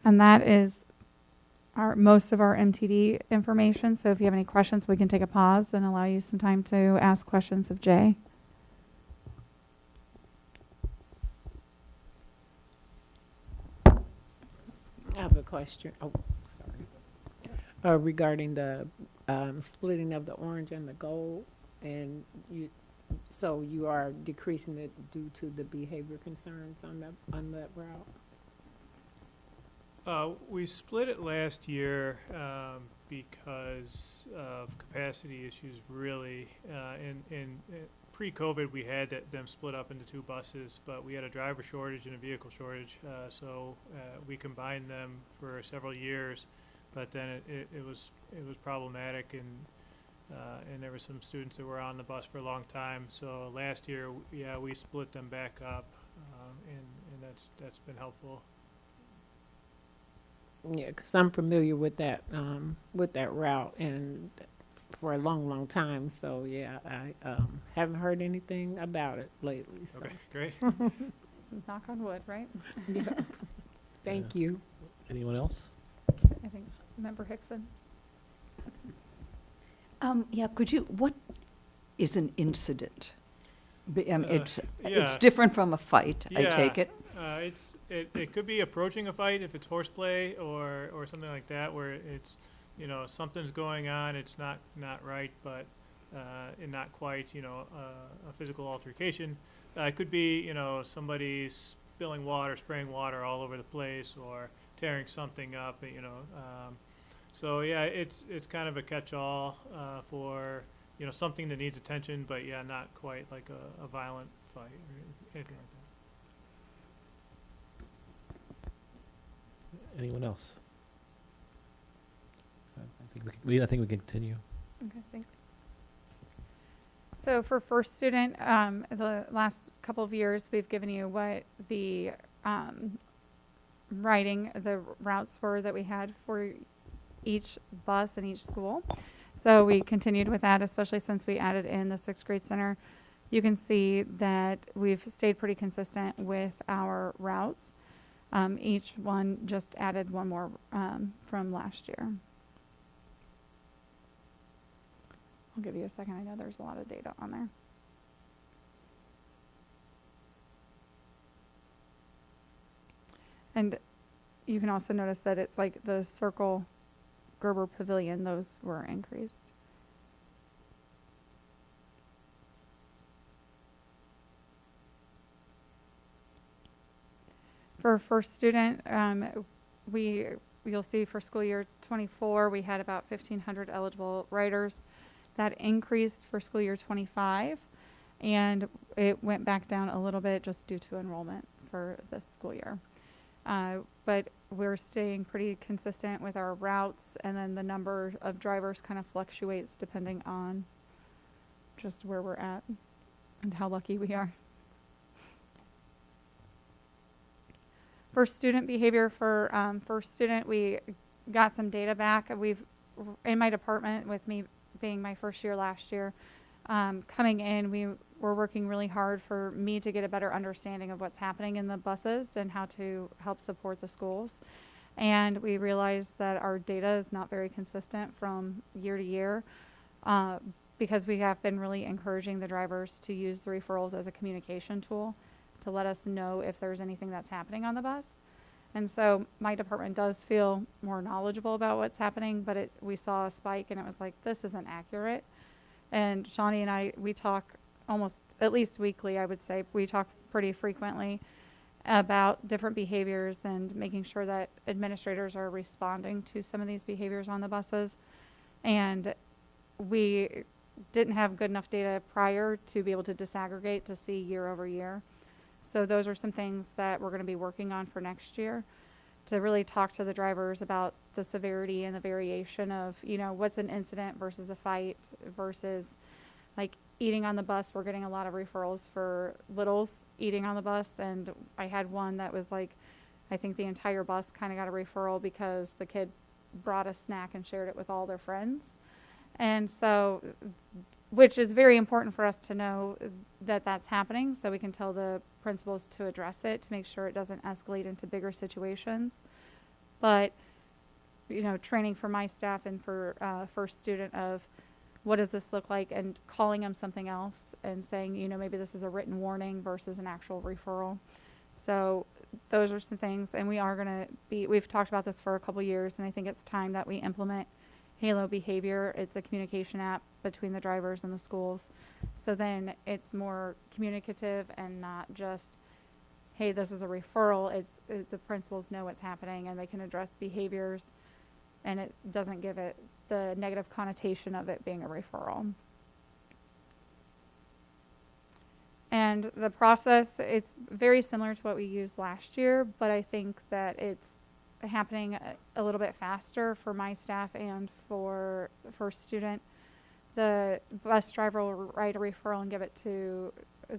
And that is most of our MTD information. So if you have any questions, we can take a pause and allow you some time to ask questions of Jay. I have a question. Oh, sorry. Regarding the splitting of the orange and the gold, and so you are decreasing it due to the behavior concerns on that route. We split it last year because of capacity issues, really. In pre-COVID, we had them split up into two buses, but we had a driver shortage and a vehicle shortage, so we combined them for several years. But then it was problematic, and there were some students that were on the bus for a long time. So last year, we split them back up, and that's been helpful. Yeah, because I'm familiar with that route and for a long, long time. So yeah, I haven't heard anything about it lately. So. Okay, great. Knock on wood, right? Yeah. Thank you. Anyone else? I think Member Hickson. Yeah, what is an incident? It's Yeah. different from a fight, I Yeah. take it. It could be approaching a fight if it's horseplay or something like that, where it's, something's going on, it's not right, but and not quite, a physical altercation. It could be, somebody spilling water, spraying water all over the place, or tearing something up, So yeah, it's kind of a catch-all for something that needs attention, but yeah, not quite like a violent fight or anything like that. Anyone else? I think we can continue. Okay, thanks. So for first student, the last couple of years, we've given you what the the routes were that we had for each bus and each school. So we continued with that, especially since we added in the sixth grade center. you can see that we've stayed pretty consistent with our routes. Each one just added one more from last year. I'll give you a second. I know there's a lot of data on there. And you can also notice that it's like the Circle Gerber Pavilion, those were increased. For first student, you'll see for school year 24, we had about 1,500 eligible writers. That increased for school year 25, and it went back down a little bit just due to enrollment for this school year. But we're staying pretty consistent with our routes, and then the number of drivers kind of fluctuates depending on just where we're at and how lucky we are. For student behavior, for first student, we got some data back. In my department, with me being my first year last year, coming in, we were working really hard for me to get a better understanding of what's happening in the buses and how to help support the schools. And we realized that our data is not very consistent from year to year, because we have been really encouraging the drivers to use the referrals as a communication tool to let us know if there's anything that's happening on the bus. And so my department does feel more knowledgeable about what's happening, but we saw a spike and it was like, this isn't accurate. And Shawnee and I, we talk almost at least weekly, I would say. We talk pretty frequently about different behaviors and making sure that administrators are responding to some of these behaviors on the buses. And we didn't have good enough data prior to be able to disaggregate to see year over year. So those are some things that we're going to be working on for next year, to really talk to the drivers about the severity and the variation of, what's an incident versus a fight versus like eating on the bus. We're getting a lot of referrals for littles eating on the bus. And I had one that was like, I think the entire bus kind of got a referral because the kid brought a snack and shared it with all their friends. And so, which is very important for us to know that that's happening, so we can tell the principals to address it to make sure it doesn't escalate into bigger situations. But, training for my staff and for first student of what does this look like, and calling them something else and saying, maybe this is a written warning versus an actual referral. So those are some things, and we've talked about this for a couple years, and I think it's time that we implement Halo Behavior. It's a communication app between the drivers and the schools. So then it's more communicative and not just, hey, this is a referral. The principals know what's happening and they can address behaviors, and it doesn't give it the negative connotation of it being a referral. And the process, it's very similar to what we used last year, but I think that it's happening a little bit faster for my staff and for first student. The bus driver will write a referral and give it to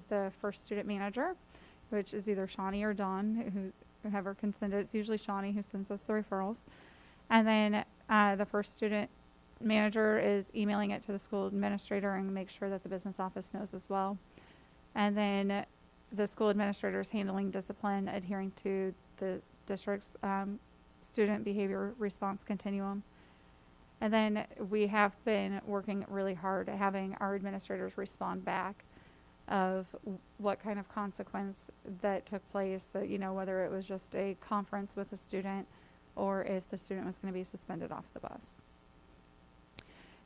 the first student manager, which is either Shawnee or Dawn, whoever can send it. It's usually Shawnee who sends us the referrals. And then the first student manager is emailing it to the school administrator and make sure that the business office knows as well. And then the school administrator is handling discipline, adhering to the district's student behavior response continuum. And then we have been working really hard at having our administrators respond back of what kind of consequence that took place, whether it was just a conference with a student or if the student was going to be suspended off the bus.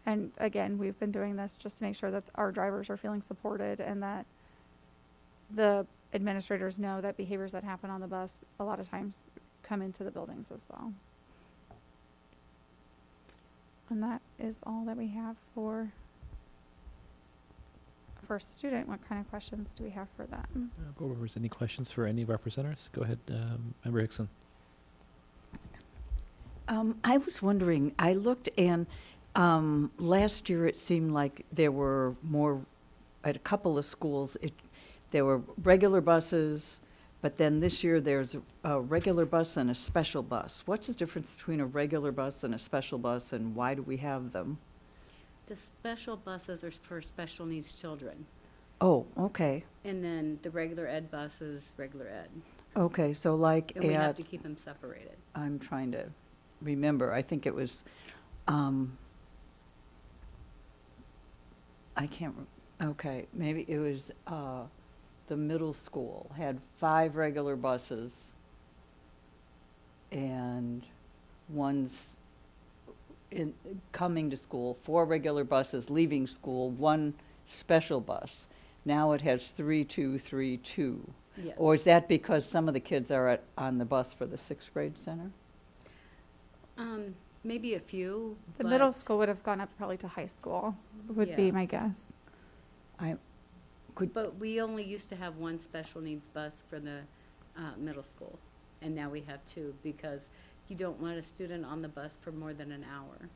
And again, we've been doing this just to make sure that our drivers are feeling supported and that the administrators know that behaviors that happen on the bus a lot of times come into the buildings as well. And that is all that we have for first student. What kind of questions do we have for them? Board members, any questions for any of our presenters? Go ahead, Member Hickson. I was wondering, I looked and last year it seemed like there were more, at a couple of schools, there were regular buses, but then this year there's a regular bus and a special bus. What's the difference between a regular bus and a special bus, and why do we have them? The special buses are for special needs children. Oh, okay. And then the regular ed bus is regular ed. Okay, so like And we have at, to keep them separated. I'm trying to remember, I think it was, I can't, okay, maybe it was, the middle school had 5 regular buses and one's coming to school, 4 regular buses leaving school, 1 special bus. Now it has 3, 2, 3, 2. Yes. Or is that because some of the kids are on the bus for the 6th grade center? Maybe a few. The middle but- school would have gone up probably to high school, would be Yeah. my guess. But we only used to have 1 special needs bus for the middle school, and now we have 2 because you don't want a student on the bus for more than an hour.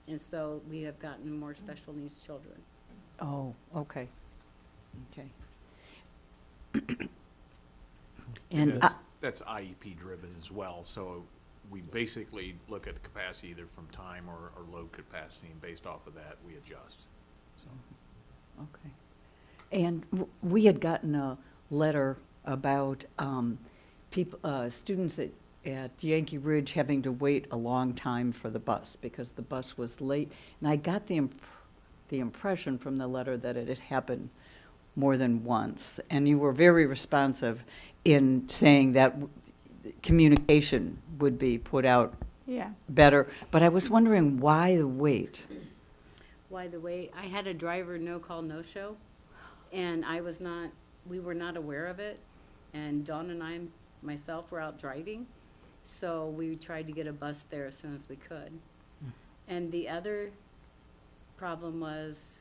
And so we have gotten more special needs children. Oh, okay. Okay. And And, that's IEP driven as well, so we basically look at the capacity either from time or load capacity, and based off of that, we adjust. So, okay. And we had gotten a letter about people, students at Yankee Ridge having to wait a long time for the bus because the bus was late. And I got the impression from the letter that it had happened more than once. And you were very responsive in saying that communication would be put out Yeah. better. But I was wondering why the wait? Why the wait? I had a driver no call, no show, and we were not aware of it. And Dawn and I, myself, were out driving, so we tried to get a bus there as soon as we could. And the other problem was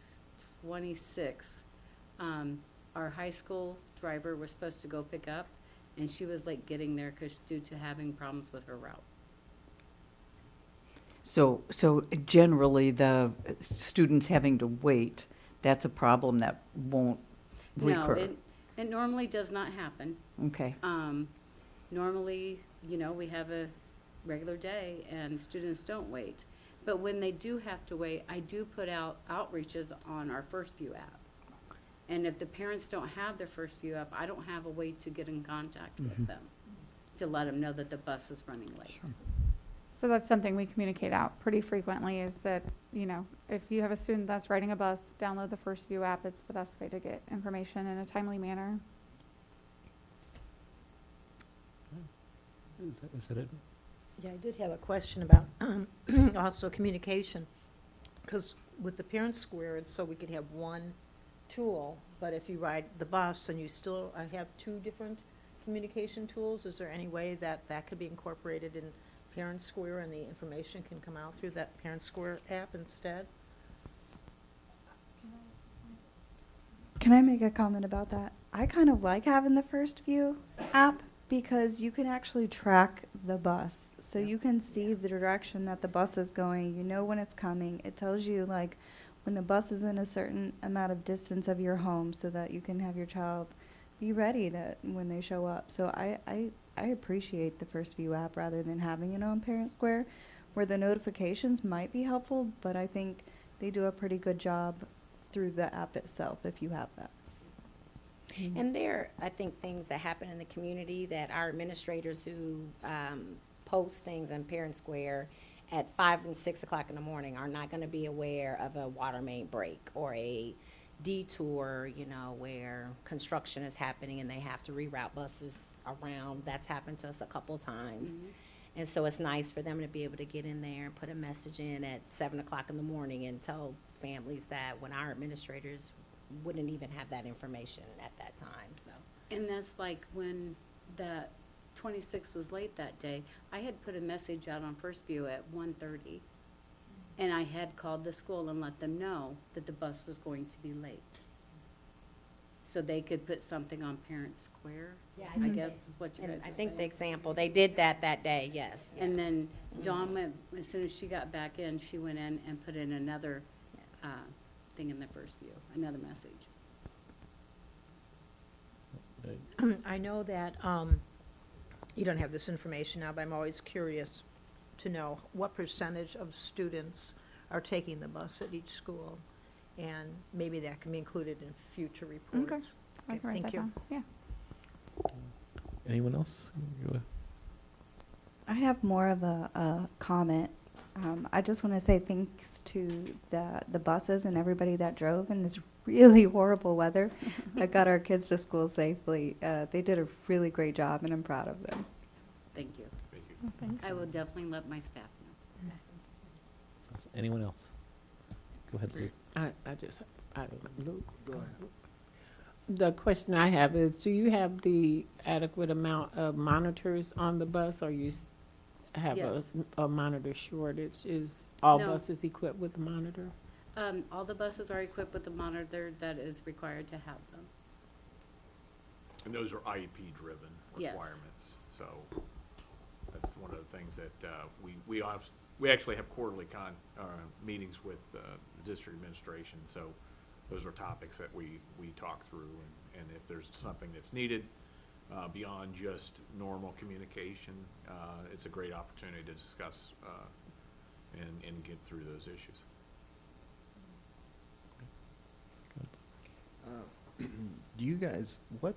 26. Our high school driver was supposed to go pick up, and she was late getting there due to having problems with her route. So generally, the students having to wait, that's a problem that won't No, recur? it normally does not happen. Okay, Normally, we have a regular day and students don't wait. But when they do have to wait, I do put out outreaches on our First View app. And if the parents don't have their First View app, I don't have a way to get in contact with them to let them know that the bus is running late. So that's something we communicate out pretty frequently is that, if you have a student that's riding a bus, download the First View app. It's the best way to get information in a timely manner. Is that it? Yeah, I did have a question about also communication, because with the parent square, it's so we could have one tool, but if you ride the bus and you still have 2 different communication tools, is there any way that that could be incorporated in Parent Square and the information can come out through that Parent Square app instead? Can I make a comment about that? I kind of like having the First View app because you can actually track the bus. So you can see the direction that the bus is going. You know when it's coming. It tells you like when the bus is in a certain amount of distance of your home so that you can have your child be ready that when they show up. So I appreciate the First View app rather than having it on Parent Square, where the notifications might be helpful, but I think they do a pretty good job through the app itself if you have that. And there, I think, things that happen in the community that our administrators who post things on Parent Square at 5 and 6 o'clock in the morning are not going to be aware of a water main break or a detour, where construction is happening and they have to reroute buses around. That's happened to us a couple times. And so it's nice for them to be able to get in there and put a message in at 7 o'clock in the morning and tell families that when our administrators wouldn't even have that information at that time, so. And that's like when that 26 was late that day, I had put a message out on First View at 1:30. And I had called the school and let them know that the bus was going to be late. So they could put something on Parent Square, Yeah, I guess is what you guys And I are think the saying. example, they did that day, yes. And then Dawn went, as soon as she got back in, she went in and put in another thing in the First View, another message. I know that you don't have this information now, but I'm always curious to know what percentage of students are taking the bus at each school. and maybe that can be included in future reports. I Okay, can write thank that you. down. Yeah. Anyone else? Go I have more of a comment. I just want to say thanks to the buses and everybody that drove in this really horrible weather that got our kids to school safely. They did a really great job, and I'm proud of them. Thank you. Thank you. Thanks. I will definitely let my staff know. Anyone else? Go ahead, Luke. Luke. The question I have is, do you have the adequate amount of monitors on the bus, or you have Yes. a monitor shortage? Is all No. buses equipped with a monitor? All the buses are equipped with the monitor that is required to have them. And those are IEP-driven Yes. requirements. So that's one of the things that we actually have quarterly meetings with the district administration. So those are topics that we talk through. And if there's something that's needed beyond just normal communication, it's a great opportunity to discuss and get through those issues. Do you guys, what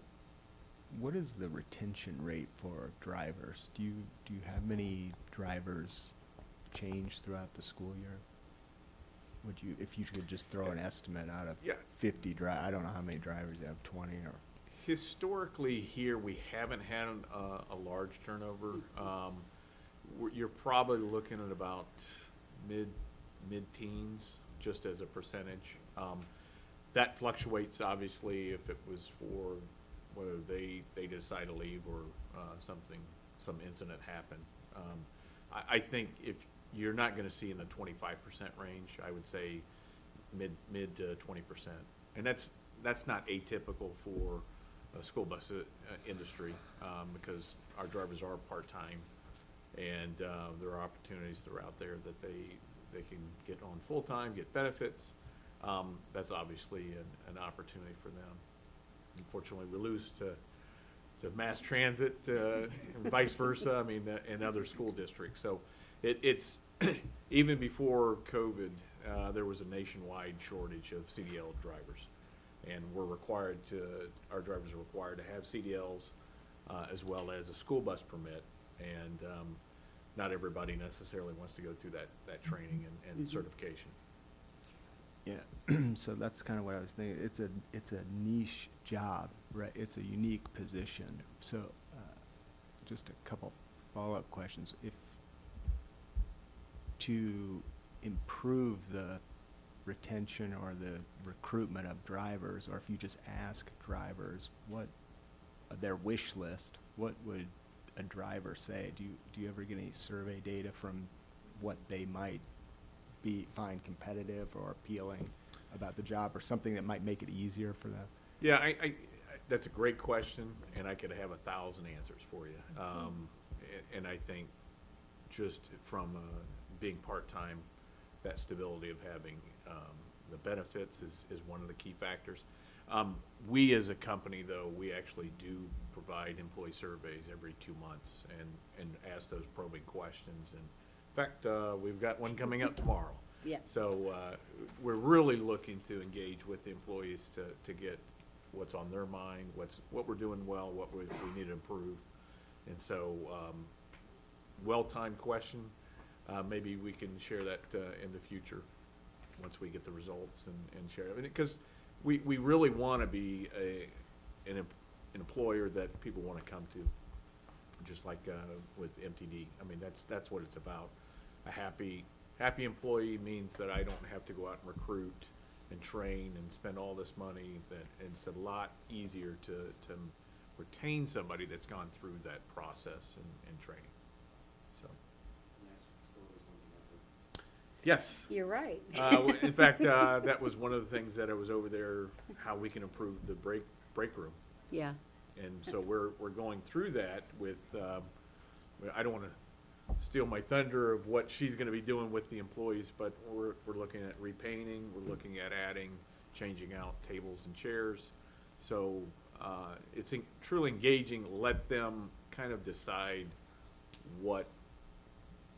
is the retention rate for drivers? Do you have many drivers change throughout the school year? Would you, if you could just throw an estimate out of Yeah. 50 I don't know how many drivers you have, 20 or? Historically, here, we haven't had a large turnover. You're probably looking at about mid-teens, just as a percentage. That fluctuates, obviously, if it was for whether they decide to leave or some incident happened. I think if you're not going to see in the 25% range, I would say mid to 20%, and that's not atypical for a school bus industry, because our drivers are part-time, and there are opportunities that are out there that they can get on full-time, get benefits. That's obviously an opportunity for them. Unfortunately, we lose to mass transit and vice versa. I mean, and other school districts. So it's even before COVID, there was a nationwide shortage of CDL drivers, and our drivers are required to have CDLs as well as a school bus permit, and not everybody necessarily wants to go through that training and certification. Yeah, so that's kind of what I was thinking. It's a niche job, right? It's a unique position. So, just a couple follow-up questions. If to improve the retention or the recruitment of drivers, or if you just ask drivers what their wish list, what would a driver say? Do you ever get any survey data from what they might find competitive or appealing about the job, or something that might make it easier for them? Yeah, I that's a great question, and I could have 1,000 answers for you. And I think just from being part-time, that stability of having the benefits is one of the key factors. We as a company, though, we actually do provide employee surveys every 2 months and ask those probing questions. And in fact, we've got one coming up tomorrow. Yeah. So we're really looking to engage with the employees to get what's on their mind, what we're doing well, what we need to improve. And so, well-timed question. Maybe we can share that in the future once we get the results and share it. Because we really want to be an employer that people want to come to, just like with MTD. I mean, that's what it's about. A happy employee means that I don't have to go out and recruit and train and spend all this money. It's a lot easier to retain somebody that's gone through that process and training. So. Yes. You're right. In fact, that was one of the things that I was over there, how we can improve the break room. Yeah. And so we're going through that with, I don't want to steal my thunder of what she's going to be doing with the employees, but we're looking at repainting, we're looking at changing out tables and chairs. So it's truly engaging, let them kind of decide what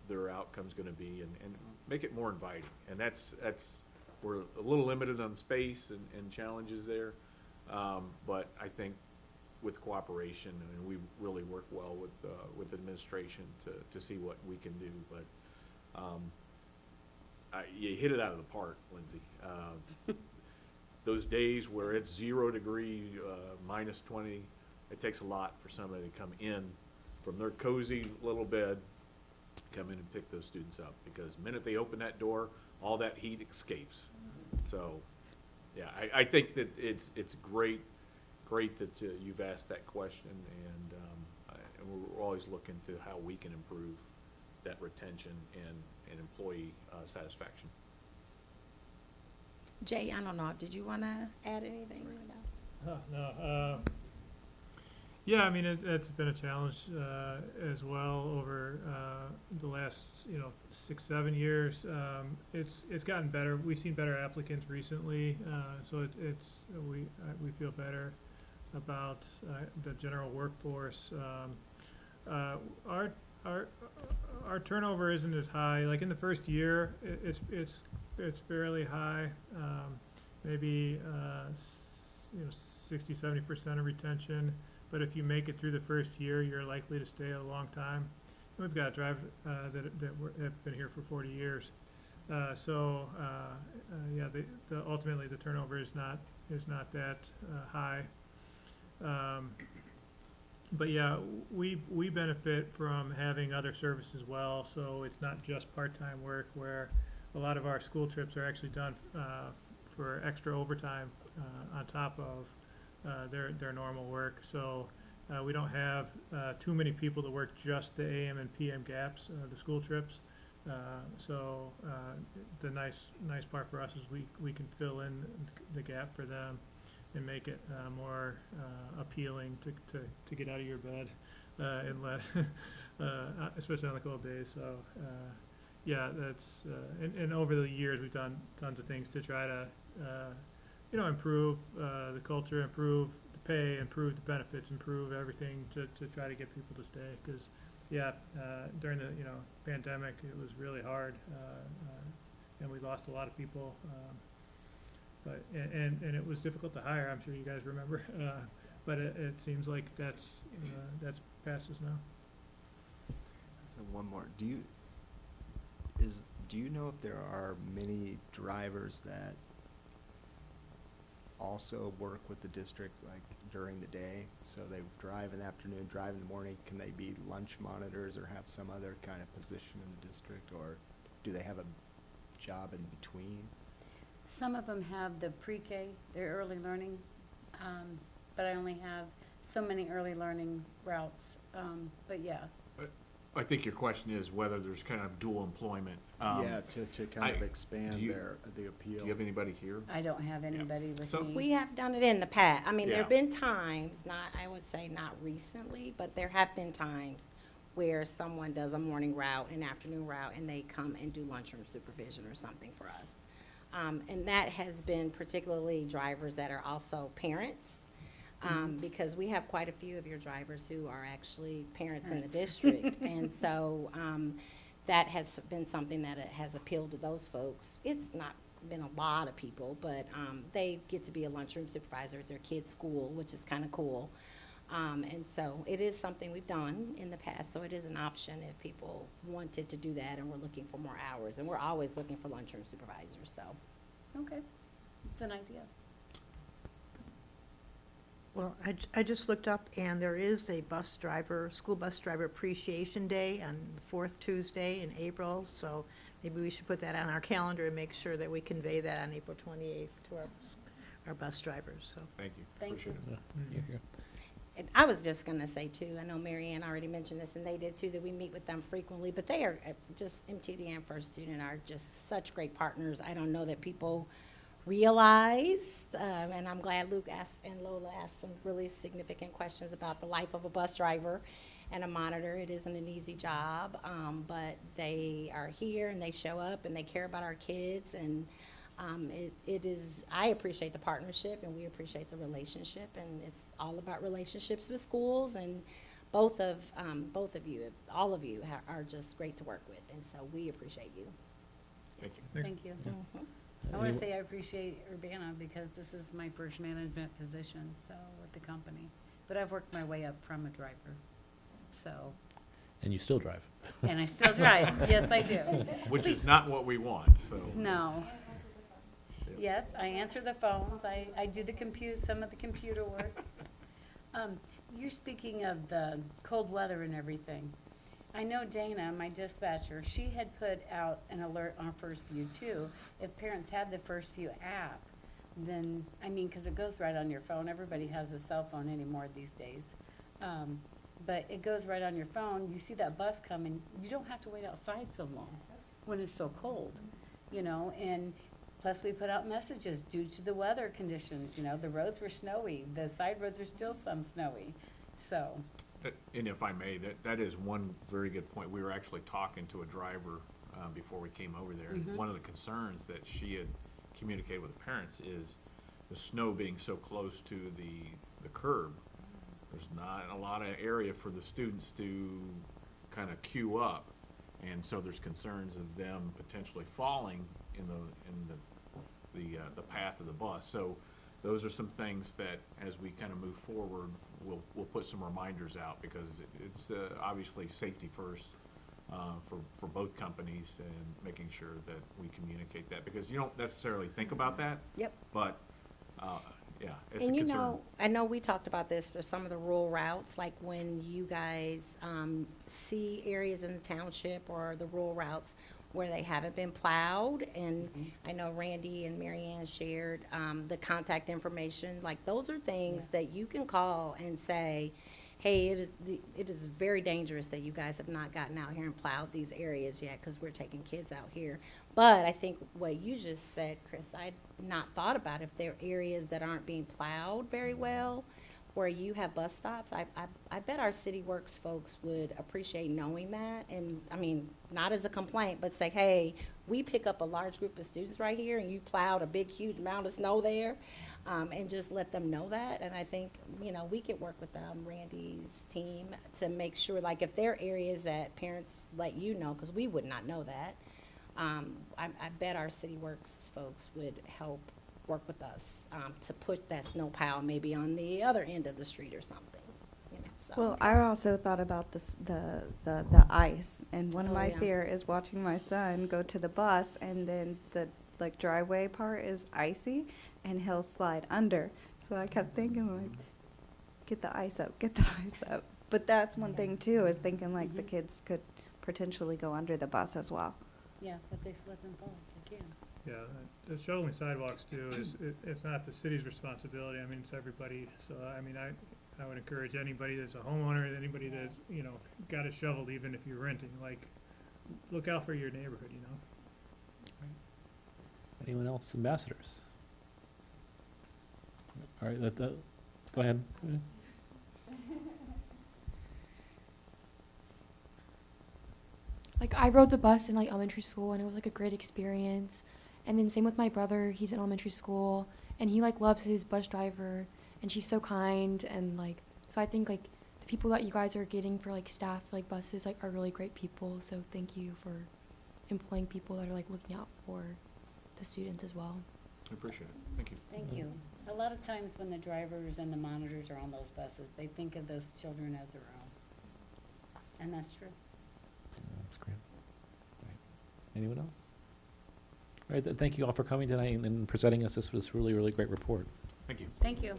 their outcome's going to be and make it more inviting. And that's we're a little limited on space and challenges there. But I think with cooperation, I mean, we really work well with administration to see what we can do. But you hit it out of the park, Lindsay. Those days where it's 0 degree, minus 20, it takes a lot for somebody to come in from their cozy little bed, come in and pick those students up, because the minute they open that door, all that heat escapes. So, yeah, I think that it's great that you've asked that question, and we're always looking to how we can improve that retention and employee satisfaction. Jay, I don't know, did you want to add anything about? No. Yeah, I mean, it's been a challenge as well over the last 6-7 years. It's gotten better. We've seen better applicants recently, so we feel better about the general workforce. Our turnover isn't as high. Like in the first year, it's fairly high. Maybe 60-70% of retention. But if you make it through the first year, you're likely to stay a long time. And we've got a driver that have been here for 40 years. Yeah, ultimately the turnover is not that high. But yeah, we benefit from having other services as well. So it's not just part-time work, where a lot of our school trips are actually done for extra overtime on top of their normal work. So we don't have too many people that work just the AM and PM gaps, the school trips. The nice part for us is we can fill in the gap for them and make it more appealing to get out of your bed and let, especially on the cold days. So yeah, that's and over the years we've done tons of things to try to improve the culture, improve the pay, improve the benefits, improve everything to try to get people to stay. Because during the pandemic, it was really hard, and we lost a lot of people. But it was difficult to hire. I'm sure you guys remember. But it seems like that's past us now. So one more. Do you know if there are many drivers that also work with the district like during the day? So they drive in the afternoon, drive in the morning. Can they be lunch monitors or have some other kind of position in the district, or do they have a job in between? Some of them have the pre-K, their early learning, but I only have so many early learning routes. But yeah. I think your question is whether there's kind of dual employment. Yeah, to kind of expand the appeal. Do you have anybody here? I don't have anybody with me. We have done it in the past. I mean, there Yeah. have been times, I would say not recently, but there have been times where someone does a morning route, an afternoon route, and they come and do lunchroom supervision or something for us. And that has been particularly drivers that are also parents, because we have quite a few of your drivers who are actually parents in the district. And so that has been something that has appealed to those folks. It's not been a lot of people, but they get to be a lunchroom supervisor at their kids' school, which is kind of cool. And so it is something we've done in the past, so it is an option if people wanted to do that and we're looking for more hours. And we're always looking for lunchroom supervisors, so. Okay, it's an idea. Well, I just looked up, and there is a school bus driver appreciation day on the fourth Tuesday in April, so maybe we should put that on our calendar and make sure that we convey that on April 28th to our bus drivers, so. Thank you. Thank Appreciate you. it. And I was just gonna say too, I know Mary Ann already mentioned this, and they did too, that we meet with them frequently, but they are just, MTD and First Student are just such great partners. I don't know that people realize, and I'm glad Luke asked and Lola asked some really significant questions about the life of a bus driver and a monitor. It isn't an easy job, but they are here and they show up and they care about our kids, and it is, I appreciate the partnership and we appreciate the relationship, and it's all about relationships with schools, and both of you, all of you are just great to work with, and so we appreciate you. Thank you. Thank you. I want Any- to say I appreciate Urbana because this is my first management position, so, with the company. But I've worked my way up from a driver, so, And you still drive. and I still drive. Yes, I do. Which is not what we want, so. No. Yep, I answer the phones, I do the some of the computer work. You're speaking of the cold weather and everything. I know Dana, my dispatcher, she had put out an alert on First View too. If parents had the First View app, then, I mean, 'cause it goes right on your phone. Everybody has a cell phone anymore these days. But it goes right on your phone. You see that bus coming, you don't have to wait outside so long when it's so cold, you know, and plus we put out messages due to the weather conditions, you know, the roads were snowy, the side roads are still some snowy, so. And if I may, that is one very good point. We were actually talking to a driver before we came over there. And one of the concerns that she had communicated with the parents is the snow being so close to the curb. There's not a lot of area for the students to kind of queue up. And so there's concerns of them potentially falling in the path of the bus. So those are some things that, as we kind of move forward, we'll put some reminders out, because it's obviously safety first for both companies, and making sure that we communicate that, because you don't necessarily think about that. Yep. But yeah, it's a And you concern. know, I know we talked about this for some of the rural routes, like when you guys see areas in the township or the rural routes where they haven't been plowed, and I know Randy and Marianne shared the contact information. Like, those are things that you can call and say, hey, it is very dangerous that you guys have not gotten out here and plowed these areas yet, because we're taking kids out here. But I think what you just said, Chris, I'd not thought about, if there are areas that aren't being plowed very well, where you have bus stops, I bet our City Works folks would appreciate knowing that. And, I mean, not as a complaint, but say, hey, we pick up a large group of students right here, and you plowed a big, huge amount of snow there, and just let them know that. And I think, you know, we could work with Randy's team to make sure, like, if there are areas that parents let you know, because we would not know that, I bet our City Works folks would help work with us to put that snow pile maybe on the other end of the street or something, you know, so. Well, I also thought about the ice, and one of Oh, my yeah. fear is watching my son go to the bus, and then the like driveway part is icy, and he'll slide under. So I kept thinking, like, get the ice up, get the ice up. But that's one thing too, is thinking like the kids could potentially go under the bus as well. Yeah, but they slip and fall, they can. Yeah, the shoveling sidewalks too it's not the city's responsibility. I mean, it's everybody. So, I mean, I would encourage anybody that's a homeowner, anybody that's, you know, got it shoveled, even if you're renting, like, look out for your neighborhood, you know? Anyone else? Ambassadors? All right, go ahead. Like, I rode the bus in like elementary school, and it was like a great experience. And then same with my brother, he's in elementary school, and he like loves his bus driver, and she's so kind. And like, so I think like the people that you guys are getting for like staff for, like buses, like, are really great people. So thank you for employing people that are like looking out for the students as well. I appreciate it. Thank you. Thank you. A lot of times when the drivers and the monitors are on those buses, they think of those children as their own. And that's true. That's great. Right. Anyone else? All right, thank you all for coming tonight and presenting us this really, really great report. Thank you. Thank you.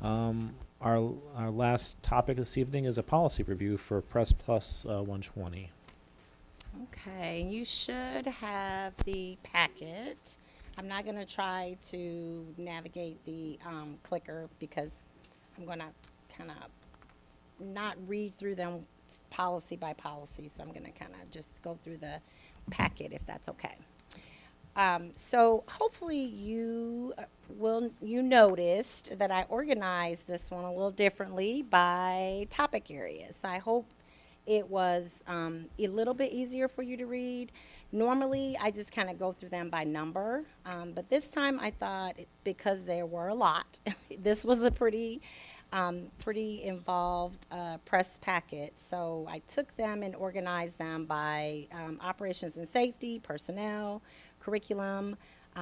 Our last topic this evening is a policy review for Press Plus 120. Okay, you should have the packet. I'm not gonna try to navigate the clicker, because I'm gonna kind of not read through them policy by policy, so I'm gonna kind of just go through the packet, if that's okay. So hopefully you noticed that I organized this one a little differently by topic areas. I hope it was a little bit easier for you to read. Normally, I just kind of go through them by number, but this time I thought, because there were a lot, this was a pretty involved press packet. So I took them and organized them by operations and safety, personnel, curriculum,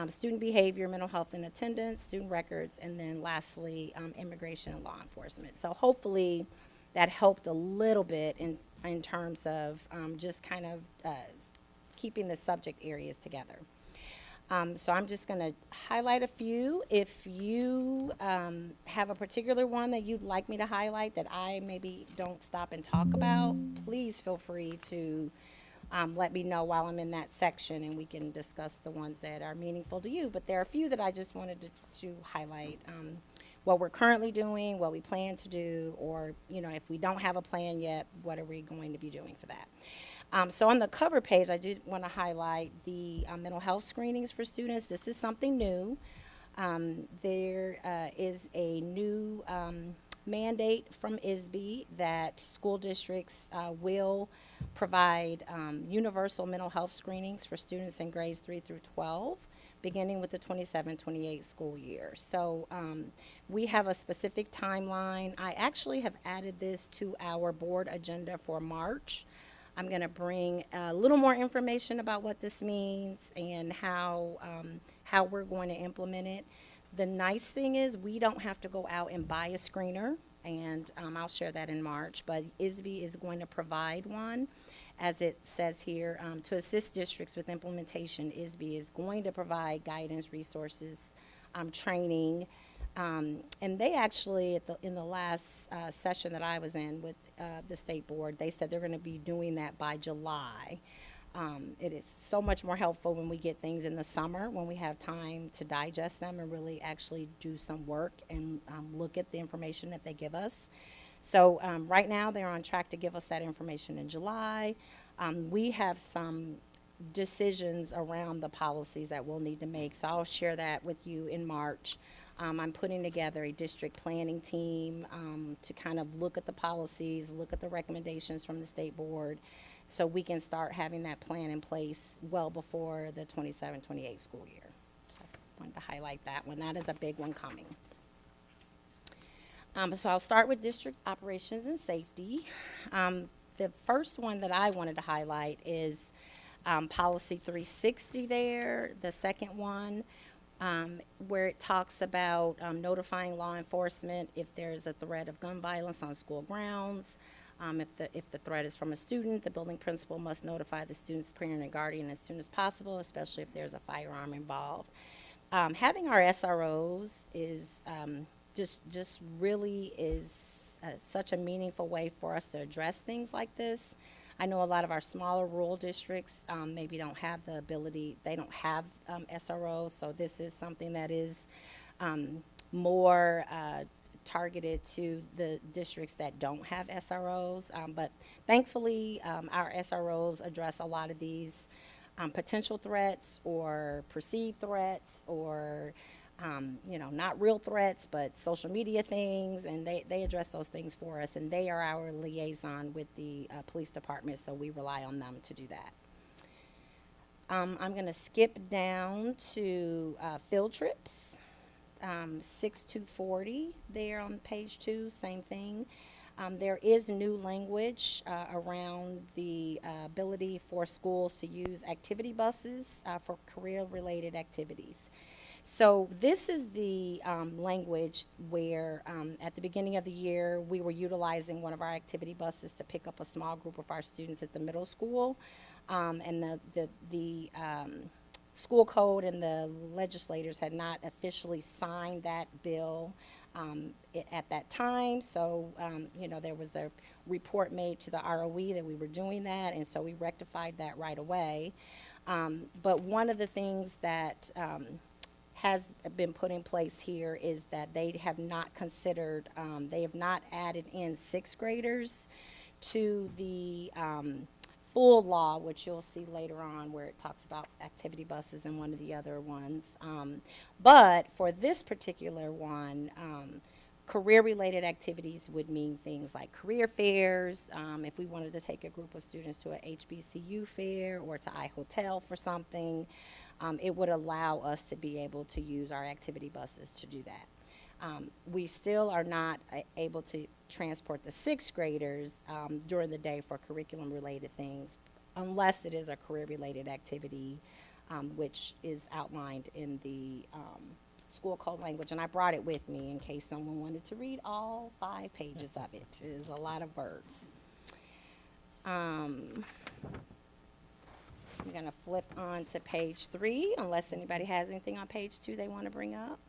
student behavior, mental health and attendance, student records, and then lastly, immigration and law enforcement. So hopefully that helped a little bit in terms of just kind of keeping the subject areas together. So I'm just going to highlight a few. If you have a particular one that you'd like me to highlight that I maybe don't stop and talk about, please feel free to let me know while I'm in that section, and we can discuss the ones that are meaningful to you. But there are a few that I just wanted to highlight. What we're currently doing, what we plan to do, or, you know, if we don't have a plan yet, what are we going to be doing for that? So on the cover page, I did want to highlight the mental health screenings for students. This is something new. There is a new mandate from ISB that school districts will provide universal mental health screenings for students in grades 3 through 12, beginning with the 27-28 school year. So we have a specific timeline. I actually have added this to our board agenda for March. I'm going to bring a little more information about what this means and how we're going to implement it. The nice thing is we don't have to go out and buy a screener, and I'll share that in March, but ISB is going to provide one. As it says here, to assist districts with implementation, ISB is going to provide guidance, resources, training, and they actually, in the last session that I was in with the state board, they said they're going to be doing that by July. It is so much more helpful when we get things in the summer, when we have time to digest them and really actually do some work and look at the information that they give us. So right now, they're on track to give us that information in July. We have some decisions around the policies that we'll need to make, so I'll share that with you in March. I'm putting together a district planning team to kind of look at the policies, look at the recommendations from the state board, so we can start having that plan in place well before the 27-28 school year. So I wanted to highlight that one. That is a big one coming. So I'll start with district operations and safety. The first one that I wanted to highlight is policy 360 there, the second one, where it talks about notifying law enforcement if there's a threat of gun violence on school grounds. If the threat is from a student, the building principal must notify the student's parent and guardian as soon as possible, especially if there's a firearm involved. Having our SROs is just really is such a meaningful way for us to address things like this. I know a lot of our smaller rural districts maybe don't have the ability, they don't have SROs, so this is something that is more targeted to the districts that don't have SROs. But thankfully, our SROs address a lot of these potential threats or perceived threats or not real threats, but social media things, and they address those things for us, and they are our liaison with the police department, so we rely on them to do that. I'm going to skip down to field trips, 6240 there on page 2, same thing. There is new language around the ability for schools to use activity buses for career-related activities. So this is the language where at the beginning of the year, we were utilizing one of our activity buses to pick up a small group of our students at the middle school. And the school code and the legislators had not officially signed that bill at that time. So, there was a report made to the ROE that we were doing that, and so we rectified that right away. But one of the things that has been put in place here is that they have not considered, they have not added in 6th graders to the full law, which you'll see later on where it talks about activity buses and one of the other ones. But for this particular one, career-related activities would mean things like career fairs. If we wanted to take a group of students to a HBCU fair or to iHotel for something, it would allow us to be able to use our activity buses to do that. We still are not able to transport the 6th graders during the day for curriculum-related things, unless it is a career-related activity which is outlined in the school code language. And I brought it with me in case someone wanted to read all 5 pages of it. It is a lot of words. I'm going to flip on to page 3, unless anybody has anything on page 2 they want to bring up.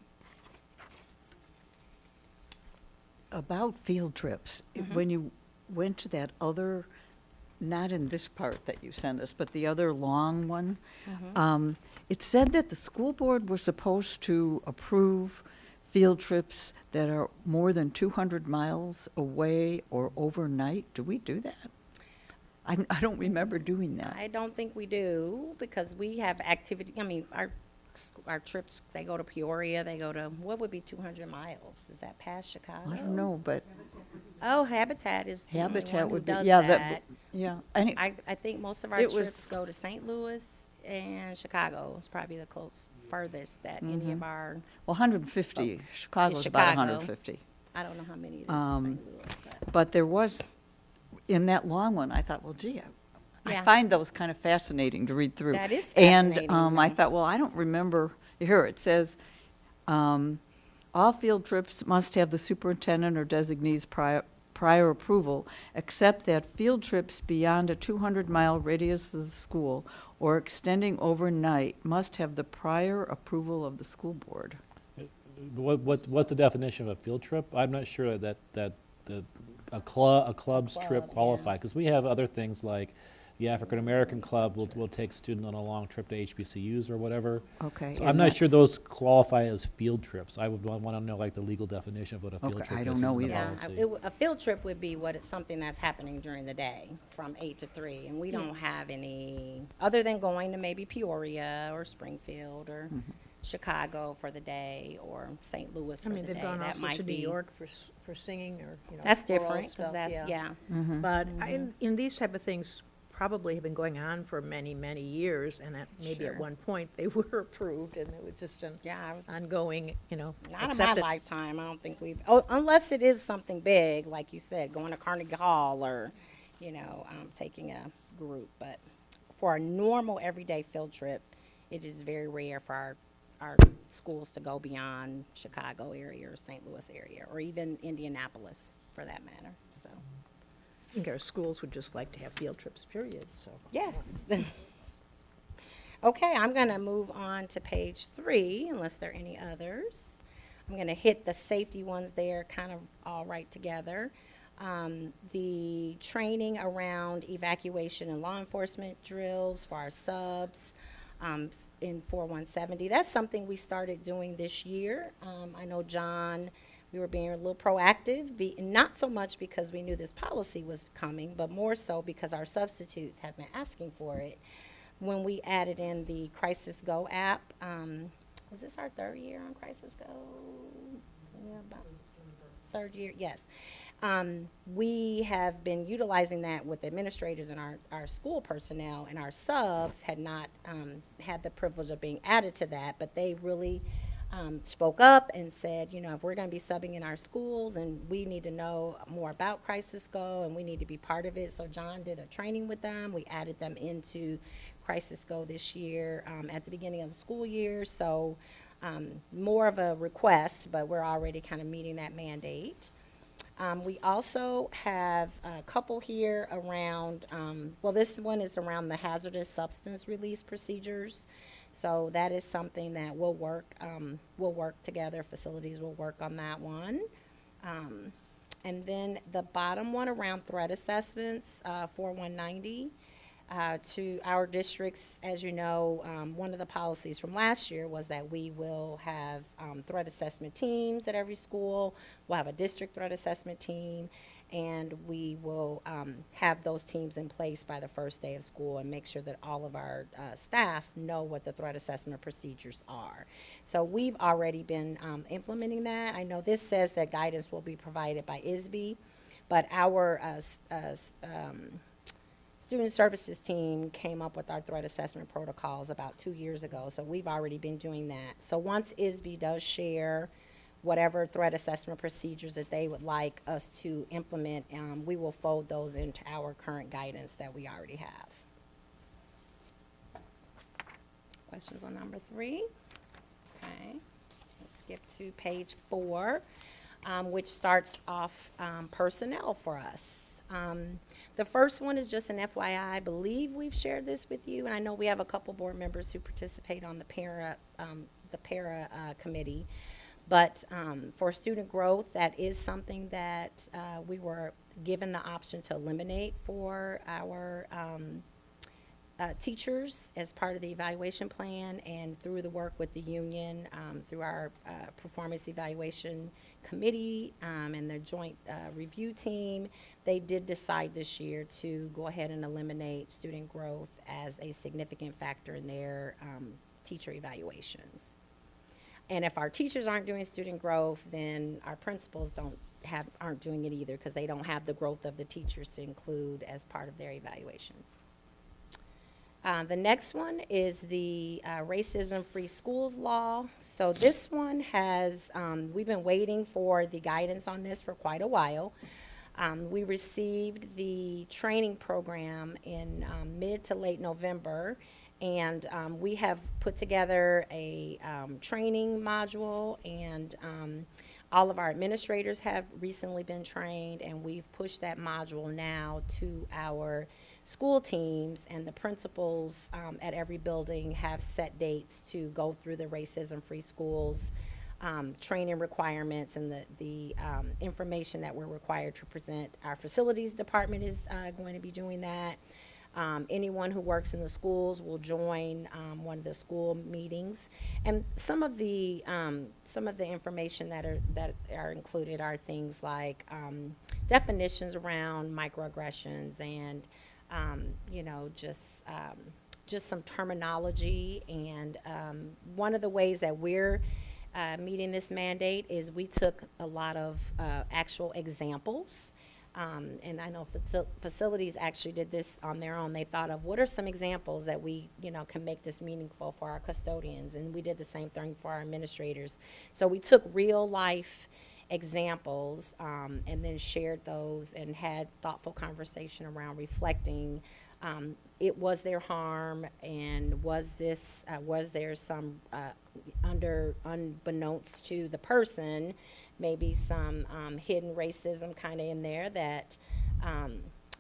About field trips, when you went to that other, not in this part that you sent us, but the other long one, it said that the school board was supposed to approve field trips that are more than 200 miles away or overnight. Do we do that? I don't remember doing that. I don't think we do, because we have activity, I mean, our trips, they go to Peoria, they go to, what would be 200 miles? Is that past Chicago? I don't know, but Oh, Habitat is the only Habitat one who would be, does yeah, that. yeah. And I think most of our it was- trips go to St. Louis and Chicago. It's probably the furthest that any of our, well, 150, folks. Chicago's It's about Chicago. 150. I don't know how many it is to St. Louis, but. But there was, in that long one, I thought, well, gee, I Yeah. find those kind of fascinating to read through. That is And fascinating, I yeah. thought, well, I don't remember, here it says, all field trips must have the superintendent or designee's prior approval, except that field trips beyond a 200-mile radius of the school or extending overnight must have the prior approval of the school board. What's the definition of a field trip? I'm not sure that a club's trip yeah. qualify, because we have other things like the African American Club will take students on a long trip to HBCUs or whatever. Okay. So and I'm not sure that's- those qualify as field trips. I would want to know like the legal definition of what a field Okay, trip I is. don't know in the either. Yeah, policy. a field trip would be what is something that's happening during the day from 8 to 3. And we don't have any, other than going to maybe Peoria or Springfield or Chicago for the day or St. Louis I for mean, the they've day. gone That also might to New be. York for singing or, That's choral different, because stuff, that's, yeah. But in these type of things, probably have been going on for many, many years, and that maybe Sure. at one point they were approved, and it was just an Yeah, I was, ongoing, not in my accepted. lifetime, I don't think unless it is something big, like you said, going to Carnegie Hall or, taking a group. But for a normal everyday field trip, it is very rare for our schools to go beyond Chicago area or St. Louis area, or even Indianapolis for that matter, so. I think our schools would just like to have field trips, period, so. Yes. Okay, I'm going to move on to page 3, unless there are any others. I'm going to hit the safety ones there, kind of all right together. The training around evacuation and law enforcement drills for our subs in 4170. That's something we started doing this year. I know John, we were being a little proactive, not so much because we knew this policy was coming, but more so because our substitutes have been asking for it. When we added in the Crisis Go app, is this our 3rd year on Crisis Go? Yeah, about 3rd year, yes. We have been utilizing that with administrators and our school personnel, and our subs had not had the privilege of being added to that, but they really spoke up and said, if we're going to be subbing in our schools and we need to know more about Crisis Go and we need to be part of it. So John did a training with them. We added them into Crisis Go this year at the beginning of the school year. So more of a request, but we're already kind of meeting that mandate. We also have a couple here around, this one is around the hazardous substance release procedures. So that is something that we'll work together, facilities will work on that one. And then the bottom one around threat assessments, 4190. To our districts, as you know, one of the policies from last year was that we will have threat assessment teams at every school. We'll have a district threat assessment team, and we will have those teams in place by the first day of school and make sure that all of our staff know what the threat assessment procedures are. So we've already been implementing that. I know this says that guidance will be provided by ISB, but our student services team came up with our threat assessment protocols about 2 years ago, so we've already been doing that. So once ISB does share whatever threat assessment procedures that they would like us to implement, we will fold those into our current guidance that we already have. Questions on number 3? Okay, let's skip to page 4, which starts off personnel for us. The first one is just an FYI. I believe we've shared this with you, and I know we have a couple board members who participate on the para committee. But for student growth, that is something that we were given the option to eliminate for our teachers as part of the evaluation plan, and through the work with the union, through our performance evaluation committee and the joint review team, they did decide this year to go ahead and eliminate student growth as a significant factor in their teacher evaluations. And if our teachers aren't doing student growth, then our principals aren't doing it either, because they don't have the growth of the teachers to include as part of their evaluations. The next one is the racism-free schools law. So this one has, we've been waiting for the guidance on this for quite a while. We received the training program in mid to late November, and we have put together a training module, and all of our administrators have recently been trained, and we've pushed that module now to our school teams, and the principals at every building have set dates to go through the racism-free schools training requirements and the information that we're required to present. Our facilities department is going to be doing that. Anyone who works in the schools will join one of the school meetings, and some of the information that are included are things like definitions around microaggressions and just some terminology. And one of the ways that we're meeting this mandate is we took a lot of actual examples. And I know facilities actually did this on their own. They thought of what are some examples that we, can make this meaningful for our custodians. And we did the same thing for our administrators. So we took real life examples and then shared those and had thoughtful conversation around reflecting it was there harm, and was there some unbeknownst to the person, maybe some hidden racism kind of in there that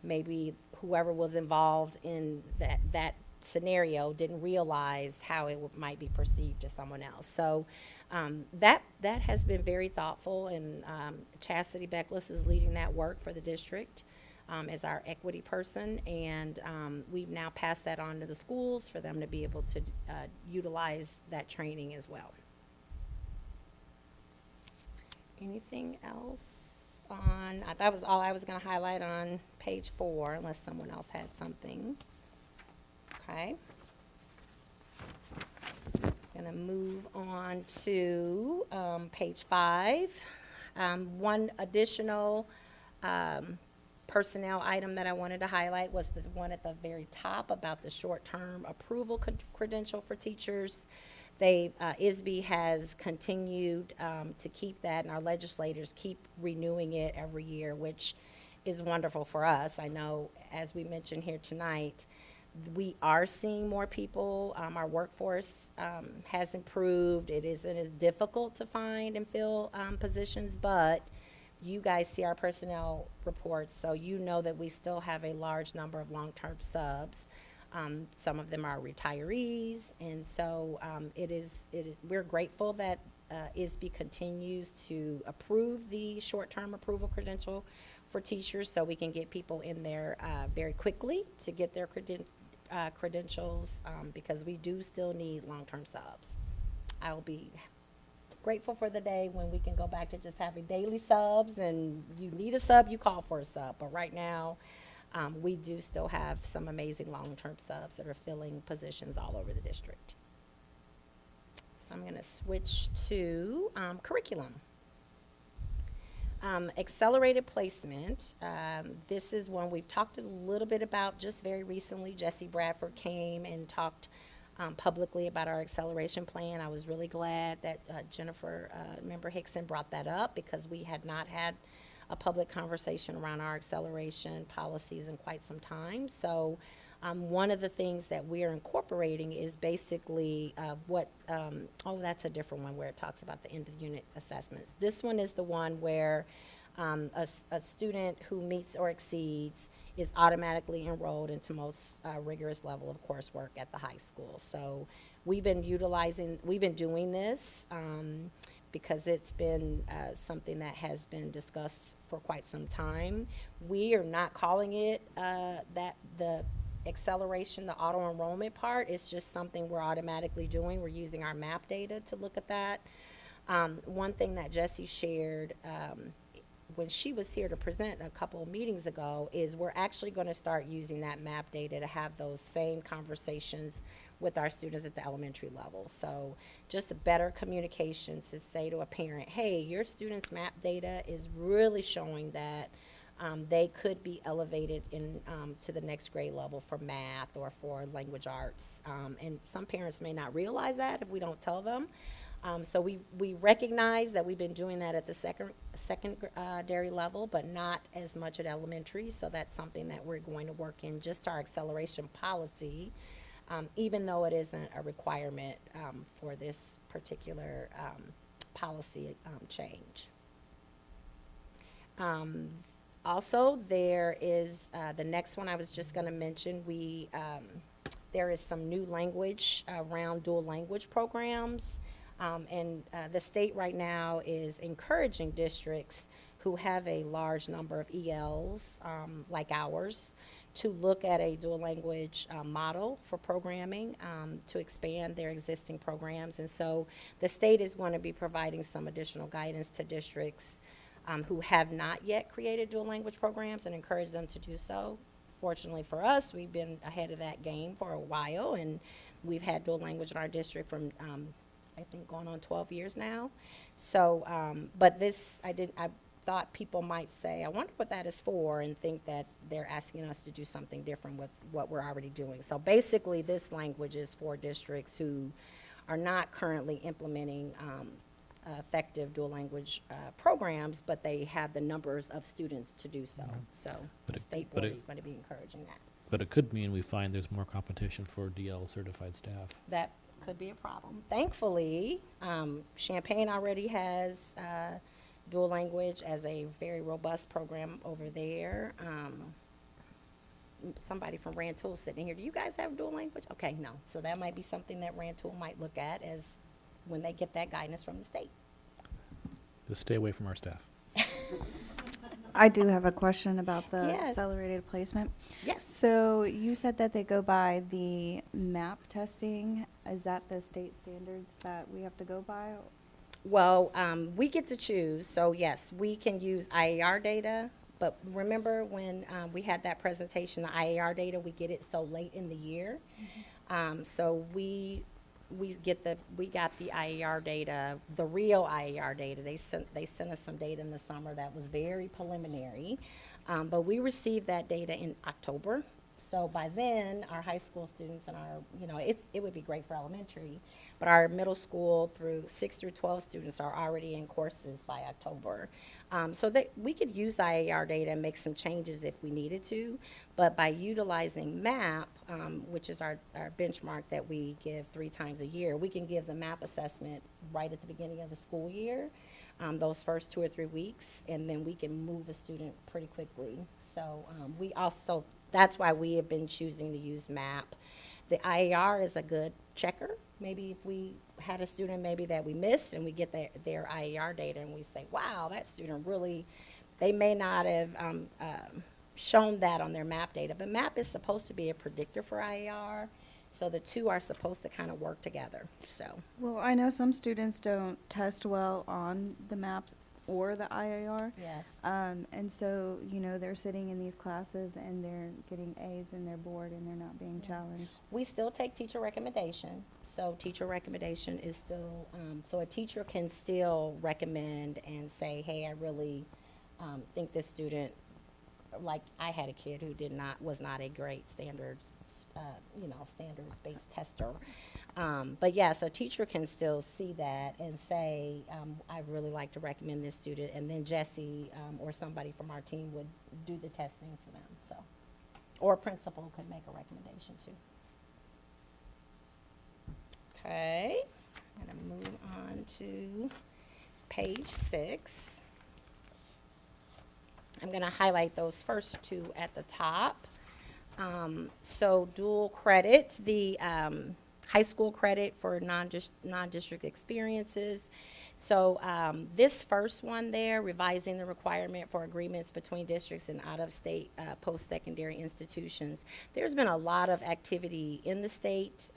maybe whoever was involved in that scenario didn't realize how it might be perceived to someone else. So that has been very thoughtful, and Chastity Beckless is leading that work for the district as our equity person, and we've now passed that on to the schools for them to be able to utilize that training as well. Anything else on, that was all I was going to highlight on page 4, unless someone else had something. Okay. Going to move on to page 5. One additional personnel item that I wanted to highlight was the one at the very top about the short-term approval credential for teachers. ISB has continued to keep that, and our legislators keep renewing it every year, which is wonderful for us. I know, as we mentioned here tonight, we are seeing more people. Our workforce has improved. It isn't as difficult to find and fill positions, but you guys see our personnel reports, so you know that we still have a large number of long-term subs. Some of them are retirees, and so we're grateful that ISB continues to approve the short-term approval credential for teachers, so we can get people in there very quickly to get their credentials, because we do still need long-term subs. I will be grateful for the day when we can go back to just having daily subs, and you need a sub, you call for a sub. But right now, we do still have some amazing long-term subs that are filling positions all over the district. So I'm going to switch to curriculum. Accelerated placement. This is one we've talked a little bit about just very recently. Jesse Bradford came and talked publicly about our acceleration plan. I was really glad that Jennifer, Member Hickson, brought that up, because we had not had a public conversation around our acceleration policies in quite some time. So One of the things that we're incorporating is basically that's a different one where it talks about the end of unit assessments. This one is the one where a student who meets or exceeds is automatically enrolled into most rigorous level of coursework at the high school. So we've been doing this because it's been something that has been discussed for quite some time. We are not calling it that the acceleration, the auto enrollment part. It's just something we're automatically doing. We're using our MAP data to look at that. One thing that Jessie shared when she was here to present a couple of meetings ago is we're actually going to start using that MAP data to have those same conversations with our students at the elementary level. So just a better communication to say to a parent, hey, your student's MAP data is really showing that they could be elevated to the next grade level for math or for language arts. And some parents may not realize that if we don't tell them. So we recognize that we've been doing that at the secondary level, but not as much at elementary. So that's something that we're going to work in just our acceleration policy, even though it isn't a requirement for this particular policy change. Also, there is the next one I was just going to mention. There is some new language around dual language programs. And the state right now is encouraging districts who have a large number of ELs, like ours, to look at a dual language model for programming to expand their existing programs. And so the state is going to be providing some additional guidance to districts who have not yet created dual language programs and encourage them to do so. Fortunately for us, we've been ahead of that game for a while, and we've had dual language in our district from I think going on 12 years now. So, but this, I thought people might say, I wonder what that is for, and think that they're asking us to do something different with what we're already doing. So basically, this language is for districts who are not currently implementing effective dual language programs, but they have the numbers of students to do so. So the state board is going to be encouraging that. But it could mean we find there's more competition for DL certified staff. That could be a problem. Thankfully, Champaign already has dual language as a very robust program over there. Somebody from Rantoul sitting here. Do you guys have dual language? Okay, no. So that might be something that Rantoul might look at as when they get that guidance from the state. Just stay away from our staff. I do have a question about the Yes. accelerated placement. Yes. So you said that they go by the MAP testing. Is that the state standards that we have to go by? Well, we get to choose. So yes, we can use IAR data. But remember when we had that presentation, the IAR data, we get it so late in the year. So we got the IAR data, the real IAR data. They sent us some data in the summer that was very preliminary, but we received that data in October. So by then, our high school students and it would be great for elementary, but our middle school through 6 through 12 students are already in courses by October. So that we could use IAR data and make some changes if we needed to, but by utilizing MAP, which is our benchmark that we give 3 times a year, we can give the MAP assessment right at the beginning of the school year, those first 2 or 3 weeks, and then we can move a student pretty quickly. So that's why we have been choosing to use MAP. The IAR is a good checker. Maybe if we had a student maybe that we missed and we get their IAR data and we say, wow, that student really, they may not have shown that on their MAP data. But MAP is supposed to be a predictor for IAR, so the two are supposed to kind of work together. So. Well, I know some students don't test well on the MAPs or the IAR. Yes. And so, they're sitting in these classes and they're getting A's and they're bored and they're not being challenged. We still take teacher recommendation. So teacher recommendation is still, so a teacher can still recommend and say, hey, I really think this student, like I had a kid who was not a great standards-based tester. But yes, a teacher can still see that and say, I'd really like to recommend this student, and then Jessie or somebody from our team would do the testing for them. So or principal could make a recommendation to. Okay, I'm gonna move on to page 6. I'm gonna highlight those first two at the top. So dual credit, the high school credit for non-district experiences. So this first one there, revising the requirement for agreements between districts and out-of-state post-secondary institutions. There's been a lot of activity in the state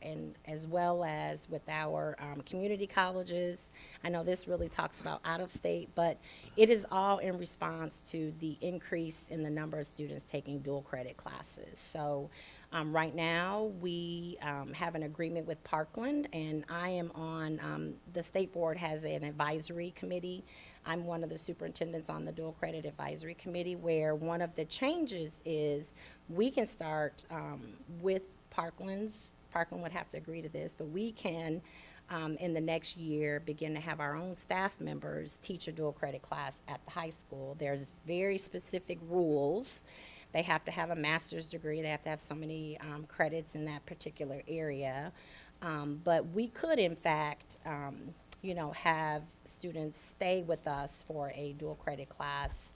and as well as with our community colleges. I know this really talks about out-of-state, but it is all in response to the increase in the number of students taking dual credit classes. So right now, we have an agreement with Parkland, and I am on, the state board has an advisory committee. I'm one of the superintendents on the dual credit advisory committee, where one of the changes is we can start with Parkland would have to agree to this, but we can, in the next year, begin to have our own staff members teach a dual credit class at the high school. There's very specific rules. They have to have a master's degree. They have to have so many credits in that particular area. But we could, in fact, have students stay with us for a dual credit class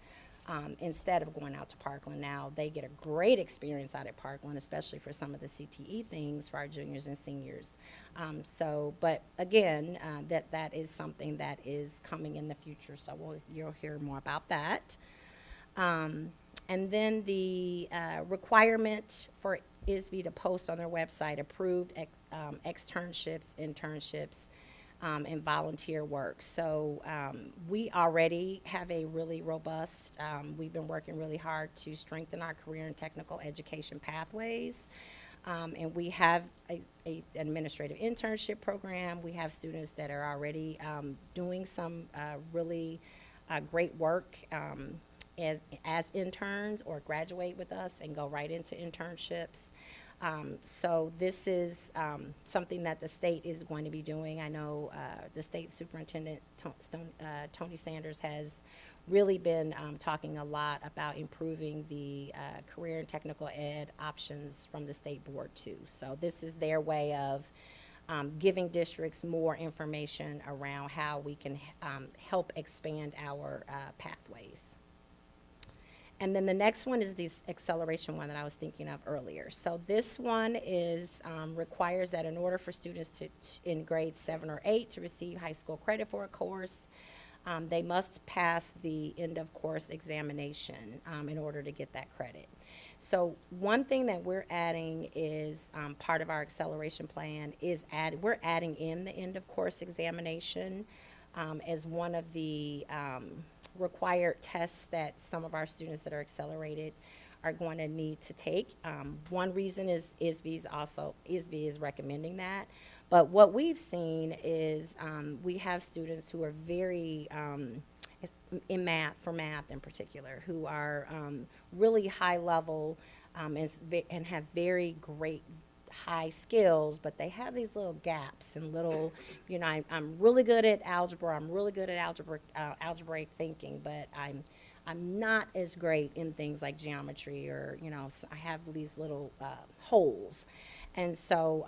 instead of going out to Parkland. Now, they get a great experience out at Parkland, especially for some of the CTE things for our juniors and seniors. But again, that is something that is coming in the future. So you'll hear more about that. And then the requirement for ISB to post on their website approved externships, internships, and volunteer work. So we already have a really robust, we've been working really hard to strengthen our career and technical education pathways. And we have a administrative internship program. We have students that are already doing some really great work as interns or graduate with us and go right into internships. So this is something that the state is going to be doing. I know the state superintendent, Tony Sanders, has really been talking a lot about improving the career and technical ed options from the state board too. So this is their way of giving districts more information around how we can help expand our pathways. And then the next one is this acceleration one that I was thinking of earlier. So this one is requires that in order for students in grades 7 or 8 to receive high school credit for a course, they must pass the end of course examination in order to get that credit. So one thing that we're adding is part of our acceleration plan is we're adding in the end of course examination as one of the required tests that some of our students that are accelerated are going to need to take. One reason is ISB is recommending that. But what we've seen is we have students who are very, in math in particular, who are really high level and have very great high skills, but they have these little gaps and little, I'm really good at algebra, I'm really good at algebraic thinking, but I'm not as great in things like geometry or, I have these little holes. And so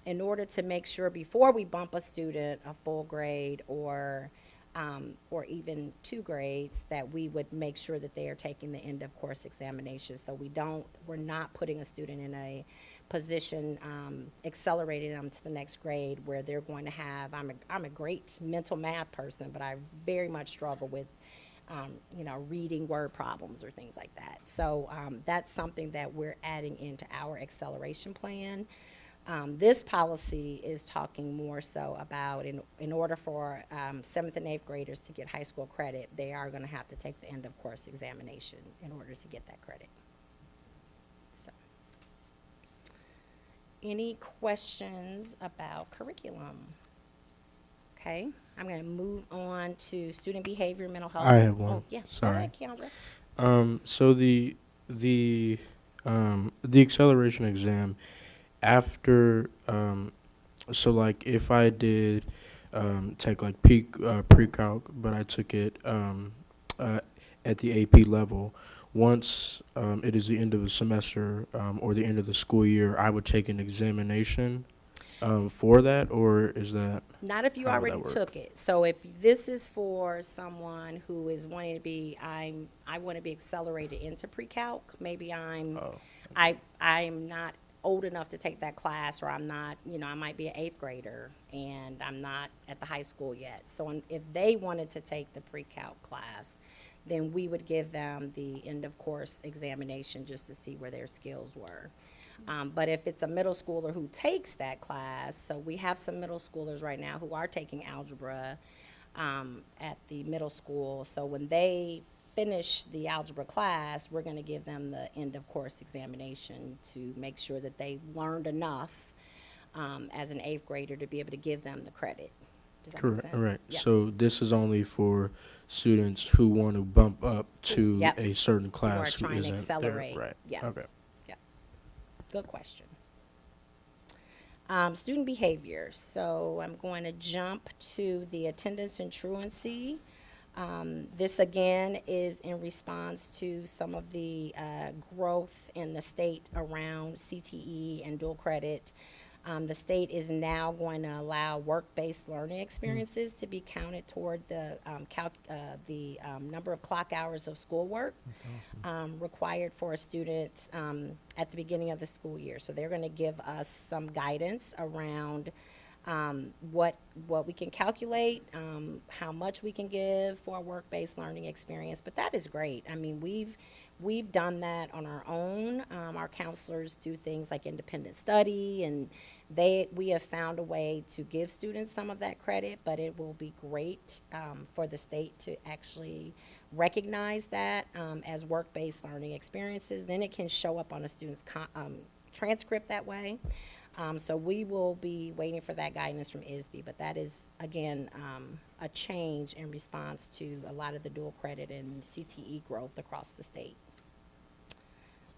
in order to make sure before we bump a student a full grade or even 2 grades, that we would make sure that they are taking the end of course examination. So we're not putting a student in a position, accelerating them to the next grade where they're going to have, I'm a great mental math person, but I very much struggle with, reading word problems or things like that. So that's something that we're adding into our acceleration plan. This policy is talking more so about in order for 7th and 8th graders to get high school credit, they are going to have to take the end of course examination in order to get that credit. So, any questions about curriculum? Okay, I'm going to move on to student behavior, mental health. I have one. Oh, yeah. Sorry. Go ahead, Keandra. So the acceleration exam after so like if I did take like pre-calc, but I took it at the AP level, once it is the end of the semester or the end of the school year, I would take an examination for that, or is that? Not if you How would already that work? took it. So if this is for someone who is wanting to be, I want to be accelerated into pre-calc, maybe Oh, I'm not old enough to take that class, or I'm not, I might be an eighth grader and I'm not at the high school yet. So if they wanted to take the pre-calc class, then we would give them the end of course examination just to see where their skills were. But if it's a middle schooler who takes that class, so we have some middle schoolers right now who are taking algebra at the middle school. So when they finish the algebra class, we're going to give them the end of course examination to make sure that they learned enough as an eighth grader to be able to give them the credit. Does that make correct. sense? Right. Yeah. So this is only for students who want to bump up to Yep. a certain Who class are trying to isn't accelerate. there. Right. Yeah. Okay. Good question. Student behavior. So I'm going to jump to the attendance and truancy. This again is in response to some of the growth in the state around CTE and dual credit. The state is now going to allow work-based learning experiences to be counted toward the number of clock hours of schoolwork required for a student at the beginning of the school year. So they're going to give us some guidance around what we can calculate, how much we can give for a work-based learning experience. But that is great. I mean, we've done that on our own. Our counselors do things like independent study, and we have found a way to give students some of that credit, but it will be great for the state to actually recognize that as work-based learning experiences. Then it can show up on a student's transcript that way. So we will be waiting for that guidance from ISB, but that is, again, a change in response to a lot of the dual credit and CTE growth across the state.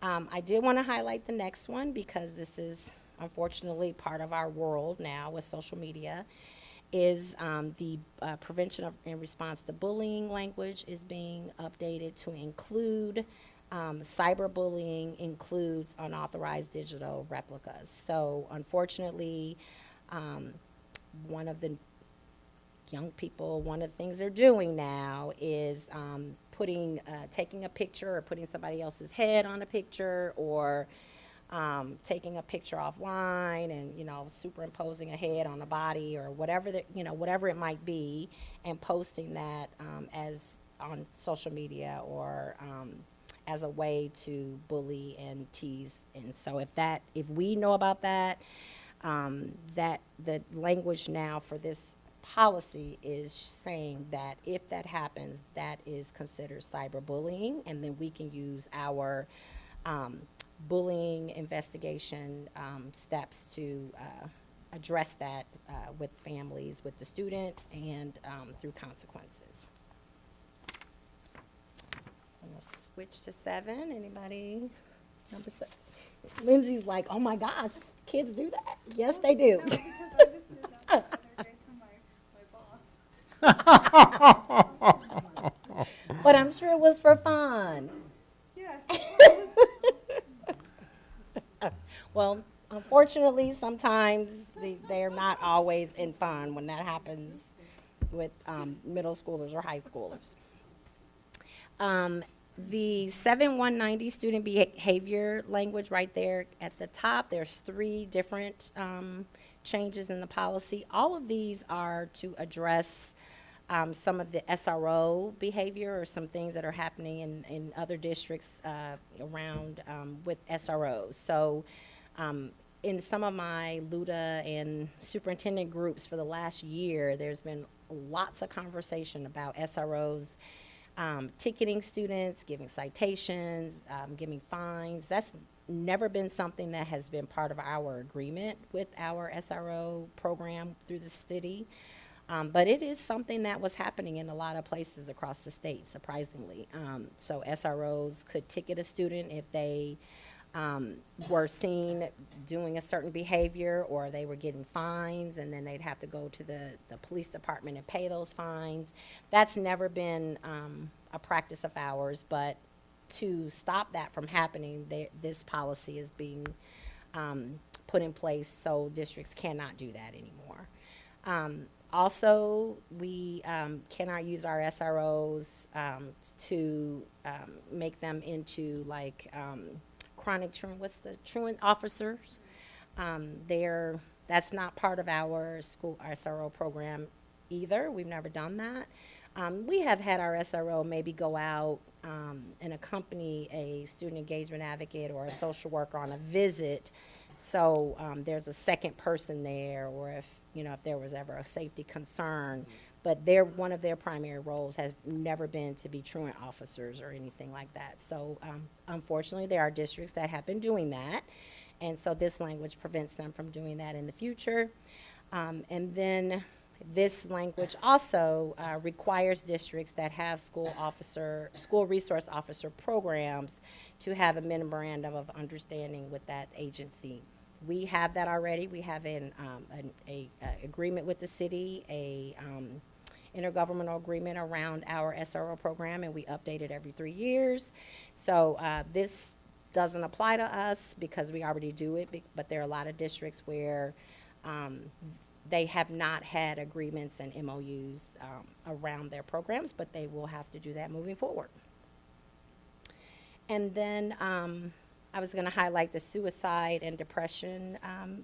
I did want to highlight the next one because this is unfortunately part of our world now with social media, is the prevention of and response to bullying language is being updated to include cyberbullying includes unauthorized digital replicas. So unfortunately, one of the young people, one of the things they're doing now is taking a picture or putting somebody else's head on a picture, or taking a picture offline and, superimposing a head on a body or whatever whatever it might be, and posting that as on social media or as a way to bully and tease. And so if we know about that, that the language now for this policy is saying that if that happens, that is considered cyberbullying, and then we can use our bullying investigation steps to address that with families, with the student, and through consequences. I'm gonna switch to 7. Anybody? Number 7. Lindsay's like, oh my gosh, kids do that? Yes, they do. No, because I just did that the other day to my boss. But I'm sure it was for fun. Yes. Well, unfortunately, sometimes they're not always in fun when that happens with middle schoolers or high schoolers. The 7190 student behavior language right there at the top, there's 3 different changes in the policy. All of these are to address some of the SRO behavior or some things that are happening in other districts around with SROs. So in some of my LUDA and superintendent groups for the last year, there's been lots of conversation about SROs ticketing students, giving citations, giving fines. That's never been something that has been part of our agreement with our SRO program through the city. But it is something that was happening in a lot of places across the state, surprisingly. So SROs could ticket a student if they were seen doing a certain behavior, or they were getting fines, and then they'd have to go to the police department and pay those fines. That's never been a practice of ours, but to stop that from happening, this policy is being put in place, so districts cannot do that anymore. Also, we cannot use our SROs to make them into like chronic truant, what's the truant officers? That's not part of our school SRO program either. We've never done that. We have had our SRO maybe go out and accompany a student engagement advocate or a social worker on a visit. So there's a second person there, or if there was ever a safety concern. But one of their primary roles has never been to be truant officers or anything like that. So unfortunately, there are districts that have been doing that. And so this language prevents them from doing that in the future. And then this language also requires districts that have school resource officer programs to have a memorandum of understanding with that agency. We have that already. We have an agreement with the city, a intergovernmental agreement around our SRO program, and we update it every 3 years. So this doesn't apply to us because we already do it, but there are a lot of districts where they have not had agreements and MOUs around their programs, but they will have to do that moving forward. And then I was going to highlight the suicide and depression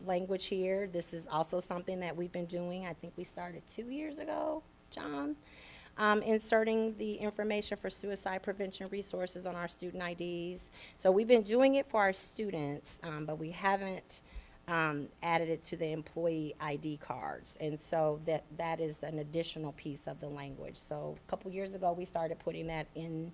language here. This is also something that we've been doing. I think we started 2 years ago, John, inserting the information for suicide prevention resources on our student IDs. So we've been doing it for our students, but we haven't added it to the employee ID cards. And so that is an additional piece of the language. So a couple years ago, we started putting that in.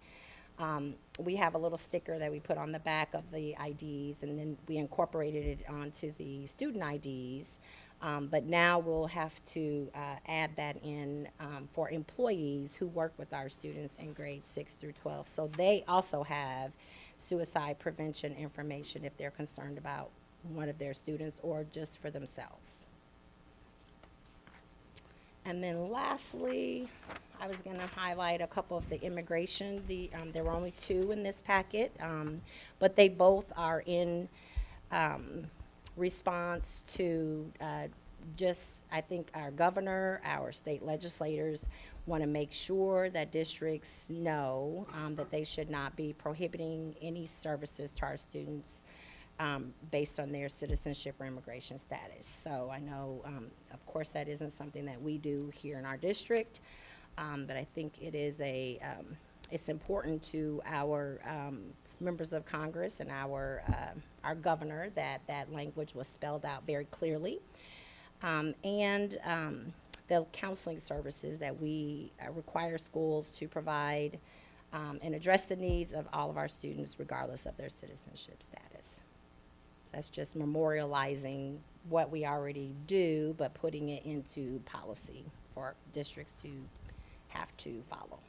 We have a little sticker that we put on the back of the IDs, and then we incorporated it onto the student IDs. But now we'll have to add that in for employees who work with our students in grades 6 through 12. So they also have suicide prevention information if they're concerned about one of their students or just for themselves. And then lastly, I was going to highlight a couple of the immigration. There were only 2 in this packet, but they both are in response to I think our governor, our state legislators want to make sure that districts know that they should not be prohibiting any services to our students based on their citizenship or immigration status. So I know, of course, that isn't something that we do here in our district, but I think it is it's important to our members of Congress and our governor that that language was spelled out very clearly. And the counseling services that we require schools to provide and address the needs of all of our students regardless of their citizenship status. That's just memorializing what we already do, but putting it into policy for districts to have to follow.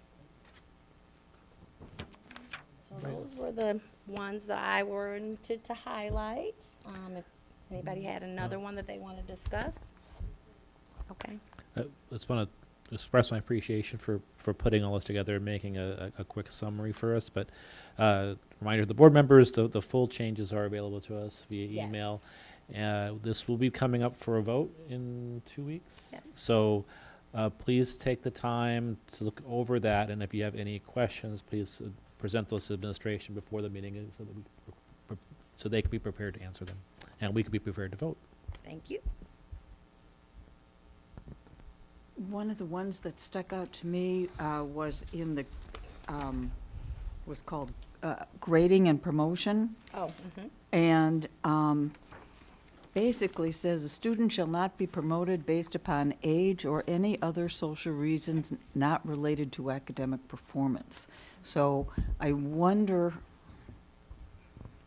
So those were the ones that I wanted to highlight. If anybody had another one that they want to discuss? Okay. I just want to express my appreciation for putting all this together and making a quick summary for us. But reminder to the board members, the full changes are available to us via Yes. email. This will be coming up for a vote in 2 weeks. Yes. So please take the time to look over that, and if you have any questions, please present those to administration before the meeting so they can be prepared to answer them, and we can be prepared to vote. Thank you. One of the ones that stuck out to me was in the, was called grading and promotion. Oh, And basically says a student shall not be promoted based upon age or any other social reasons not related to academic performance. So I wonder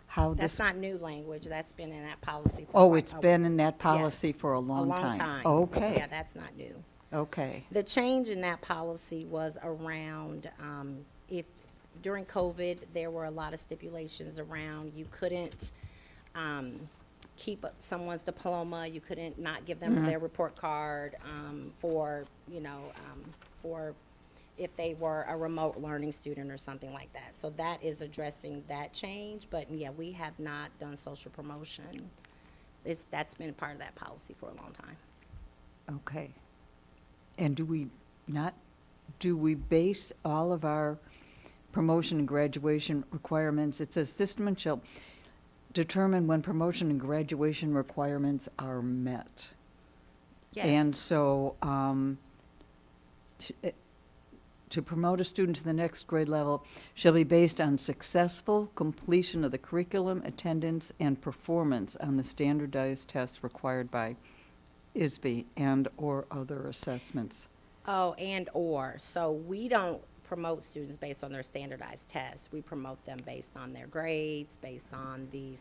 how That's this. not new language. That's been in that policy. For Oh, quite it's been in that yes, policy for a long time. A long time. Okay. Yeah, that's not new. Okay. The change in that policy was around, if during COVID, there were a lot of stipulations around you couldn't keep up someone's diploma, you couldn't not give them their report card for if they were a remote learning student or something like that. So that is addressing that change, but yeah, we have not done social promotion. That's been part of that policy for a long time. Okay. And do we base all of our promotion and graduation requirements? It says system shall determine when promotion and graduation requirements are met. Yes. And so, to promote a student to the next grade level shall be based on successful completion of the curriculum, attendance, and performance on the standardized tests required by ISB and/or other assessments. Oh, and/or. So we don't promote students based on their standardized tests. We promote them based on their grades, based on the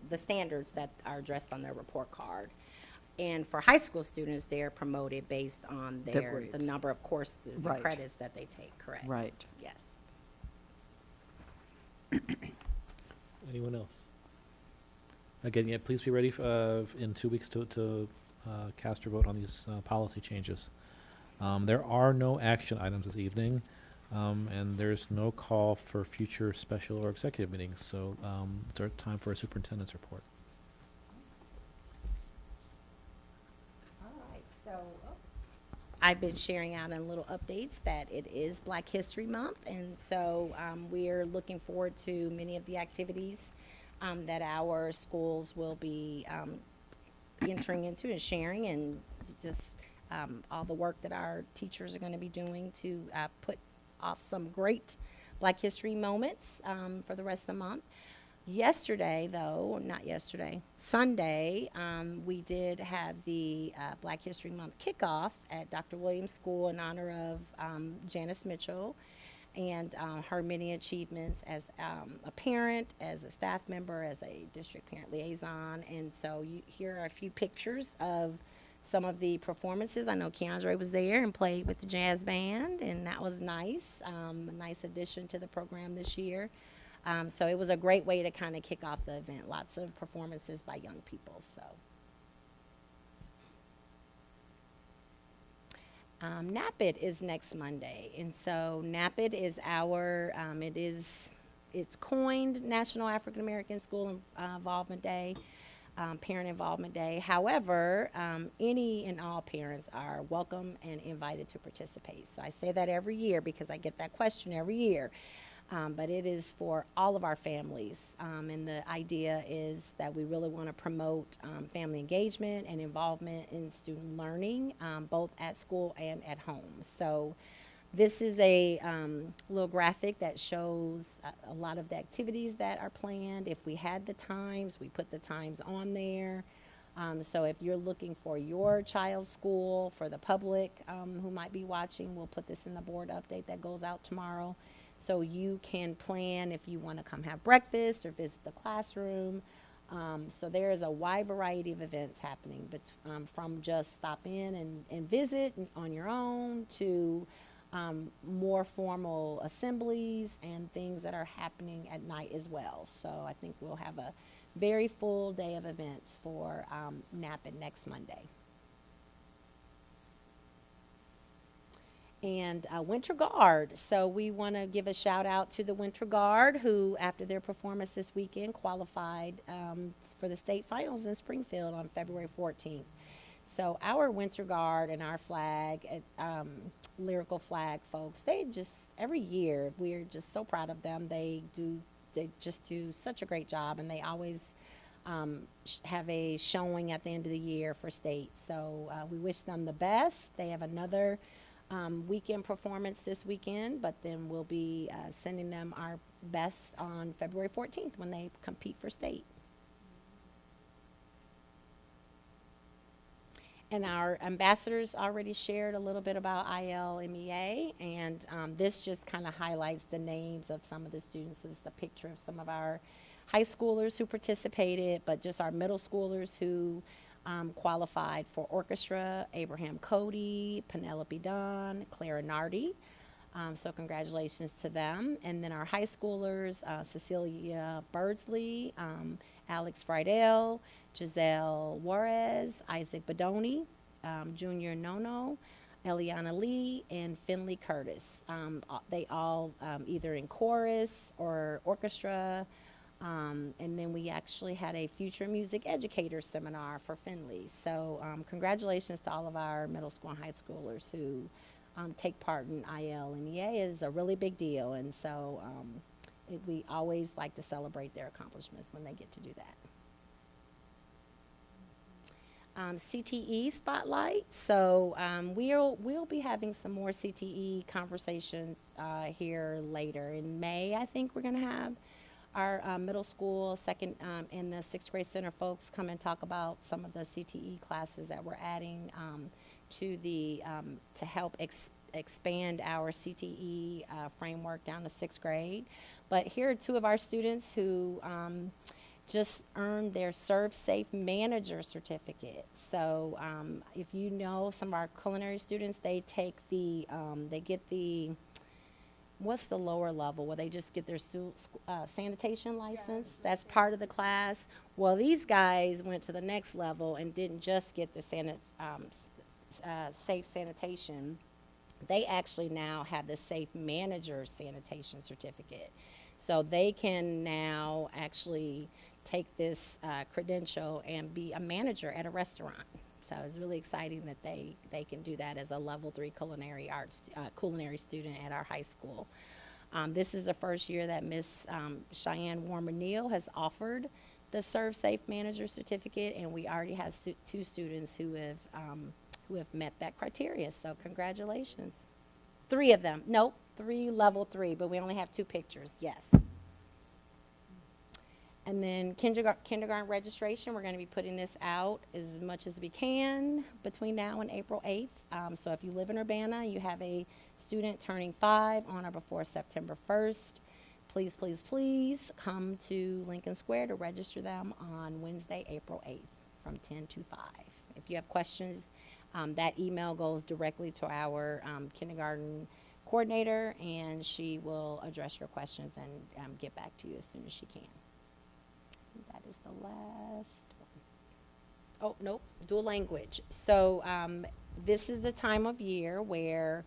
the standards that are addressed on their report card. And for high school students, they're promoted based on The the grades. number of courses Right. and credits that they take, correct? Right. Yes. Anyone else? Again, yeah, please be ready in 2 weeks to cast your vote on these policy changes. There are no action items this evening, and there's no call for future special or executive meetings, so it's our time for a superintendent's report. All right, so I've been sharing out in little updates that it is Black History Month, and so we're looking forward to many of the activities that our schools will be entering into and sharing, and just all the work that our teachers are going to be doing to put off some great Black History moments for the rest of the month. Yesterday, though, not yesterday, Sunday, we did have the Black History Month kickoff at Dr. Williams School in honor of Janice Mitchell and her many achievements as a parent, as a staff member, as a district parent liaison. And so here are a few pictures of some of the performances. I know Keandre was there and played with the jazz band, and that was nice, a nice addition to the program this year. So it was a great way to kind of kick off the event. Lots of performances by young people. So NAPID is next Monday, and so NAPID is our it's coined National African American School Involvement Day, Parent Involvement Day. However, any and all parents are welcome and invited to participate. So I say that every year because I get that question every year. But it is for all of our families, and the idea is that we really want to promote family engagement and involvement in student learning, both at school and at home. So this is a little graphic that shows a lot of the activities that are planned. If we had the times, we put the times on there. So if you're looking for your child's school, for the public who might be watching, we'll put this in the board update that goes out tomorrow. So you can plan if you want to come have breakfast or visit the classroom. So there is a wide variety of events happening, from just stop in and visit on your own to more formal assemblies and things that are happening at night as well. So I think we'll have a very full day of events for NAPID next Monday. And Winter Guard. So we want to give a shout out to the Winter Guard who, after their performance this weekend, qualified for the state finals in Springfield on February 14th. So our Winter Guard and our flag, Lyrical Flag folks, they just, every year, we're just so proud of them. They just do such a great job, and they always have a showing at the end of the year for state. So we wish them the best. They have another weekend performance this weekend, but then we'll be sending them our best on February 14th when they compete for state. And our ambassadors already shared a little bit about ILMEA, and this just kind of highlights the names of some of the students. This is a picture of some of our high schoolers who participated, but just our middle schoolers who qualified for orchestra: Abraham Cody, Penelope Dunn, Clara Nardi. So congratulations to them. And then our high schoolers, Cecilia Birdsley, Alex Friedel, Giselle Juarez, Isaac Badoni, Junior Nono, Eliana Lee, and Finley Curtis. They all either in chorus or orchestra. And then we actually had a future music educator seminar for Finley. So congratulations to all of our middle school and high schoolers who take part in IL. And EA is a really big deal. And so we always like to celebrate their accomplishments when they get to do that. CTE spotlight. So we'll be having some more CTE conversations here later in May. I think we're going to have our middle school second and the sixth grade center folks come and talk about some of the CTE classes that we're adding to the to help expand our CTE framework down to sixth grade. But here are two of our students who just earned their Serve Safe Manager certificate. So if you know some of our culinary students, they take the, they get the, what's the lower level where they just get their sanitation license? That's part of the class. Well, these guys went to the next level and didn't just get the safe sanitation. They actually now have the Safe Manager Sanitation Certificate. So they can now actually take this credential and be a manager at a restaurant. So it's really exciting that they can do that as a level 3 culinary arts culinary student at our high school. This is the first year that Miss Cheyenne Warmer-Neal has offered the Serve Safe Manager Certificate, and we already have 2 students who have met that criteria. So congratulations. 3 of them. Nope, 3 level 3, but we only have 2 pictures. Yes. And then kindergarten registration, we're going to be putting this out as much as we can between now and April 8th. So if you live in Urbana, you have a student turning 5 on or before September 1st, please, please, please come to Lincoln Square to register them on Wednesday, April 8th from 10 to 5. If you have questions, that email goes directly to our kindergarten coordinator, and she will address your questions and get back to you as soon as she can. That is the last one. Oh, nope, dual language. So this is the time of year where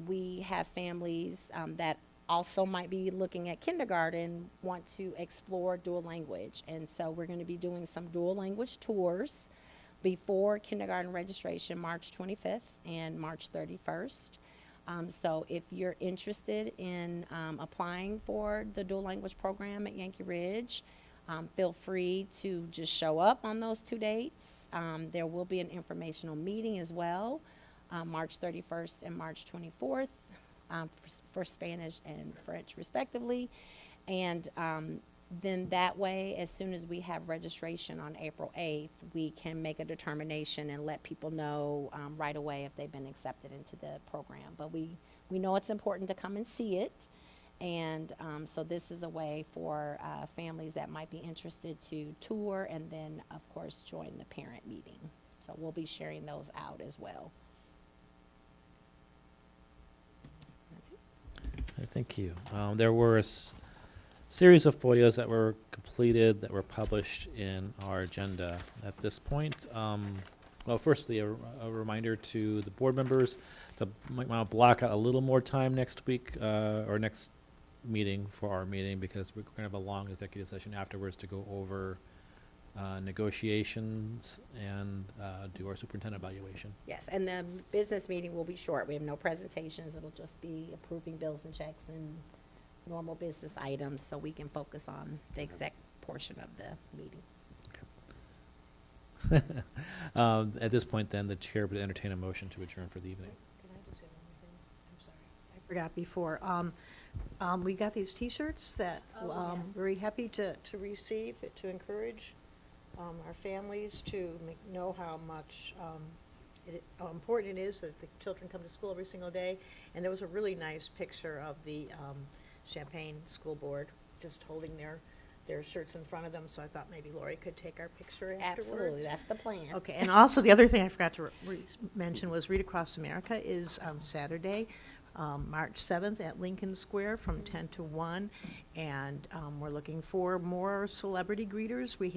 we have families that also might be looking at kindergarten, want to explore dual language. And so we're going to be doing some dual language tours before kindergarten registration, March 25th and March 31st. So if you're interested in applying for the dual language program at Yankee Ridge, feel free to just show up on those 2 dates. There will be an informational meeting as well, March 31st and March 24th for Spanish and French respectively. And then that way, as soon as we have registration on April 8th, we can make a determination and let people know right away if they've been accepted into the program. But we know it's important to come and see it. And so this is a way for families that might be interested to tour and then, of course, join the parent meeting. So we'll be sharing those out as well. That's it. Thank you. There were a series of FOIAs that were completed that were published in our agenda at this point. Well, firstly, a reminder to the board members to might want to block out a little more time next week or next meeting for our meeting, because we're going to have a long executive session afterwards to go over negotiations and do our superintendent evaluation. Yes, and the business meeting will be short. We have no presentations. It'll just be approving bills and checks and normal business items, so we can focus on the exec portion of the meeting. At this point, then, the chair would entertain a motion to adjourn for the evening. Can I just say one more thing? I'm sorry. I forgot before. We got these T-shirts that very happy to receive, to encourage our families to know how much how important it is that the children come to school every single day. And there was a really nice picture of the Champaign School Board just holding their shirts in front of them, so I thought maybe Lori could take our picture afterwards. Absolutely, that's the plan. Okay, and also the other thing I forgot to mention was Read Across America is on Saturday, March 7th at Lincoln Square from 10 to 1, and we're looking for more celebrity greeters. We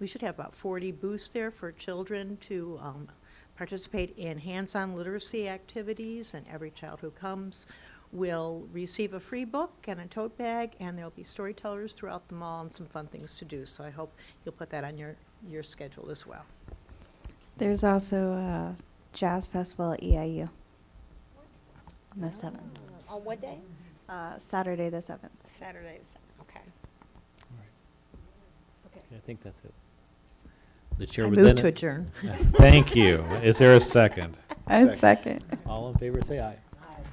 should have about 40 booths there for children to participate in hands-on literacy activities, and every child who comes will receive a free book and a tote bag, and there'll be storytellers throughout the mall and some fun things to do. So I hope you'll put that on your schedule as well. There's also a jazz festival at EIU on the 7th. On what day? Saturday the 7th. Saturday, okay. I think that's it. The chair I would move then. to adjourn. Thank you. Is there a second? A second. All in favor, say aye.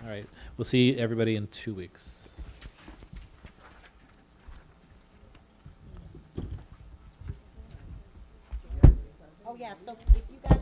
All right. We'll see everybody in 2 weeks. Oh, yeah, so if you guys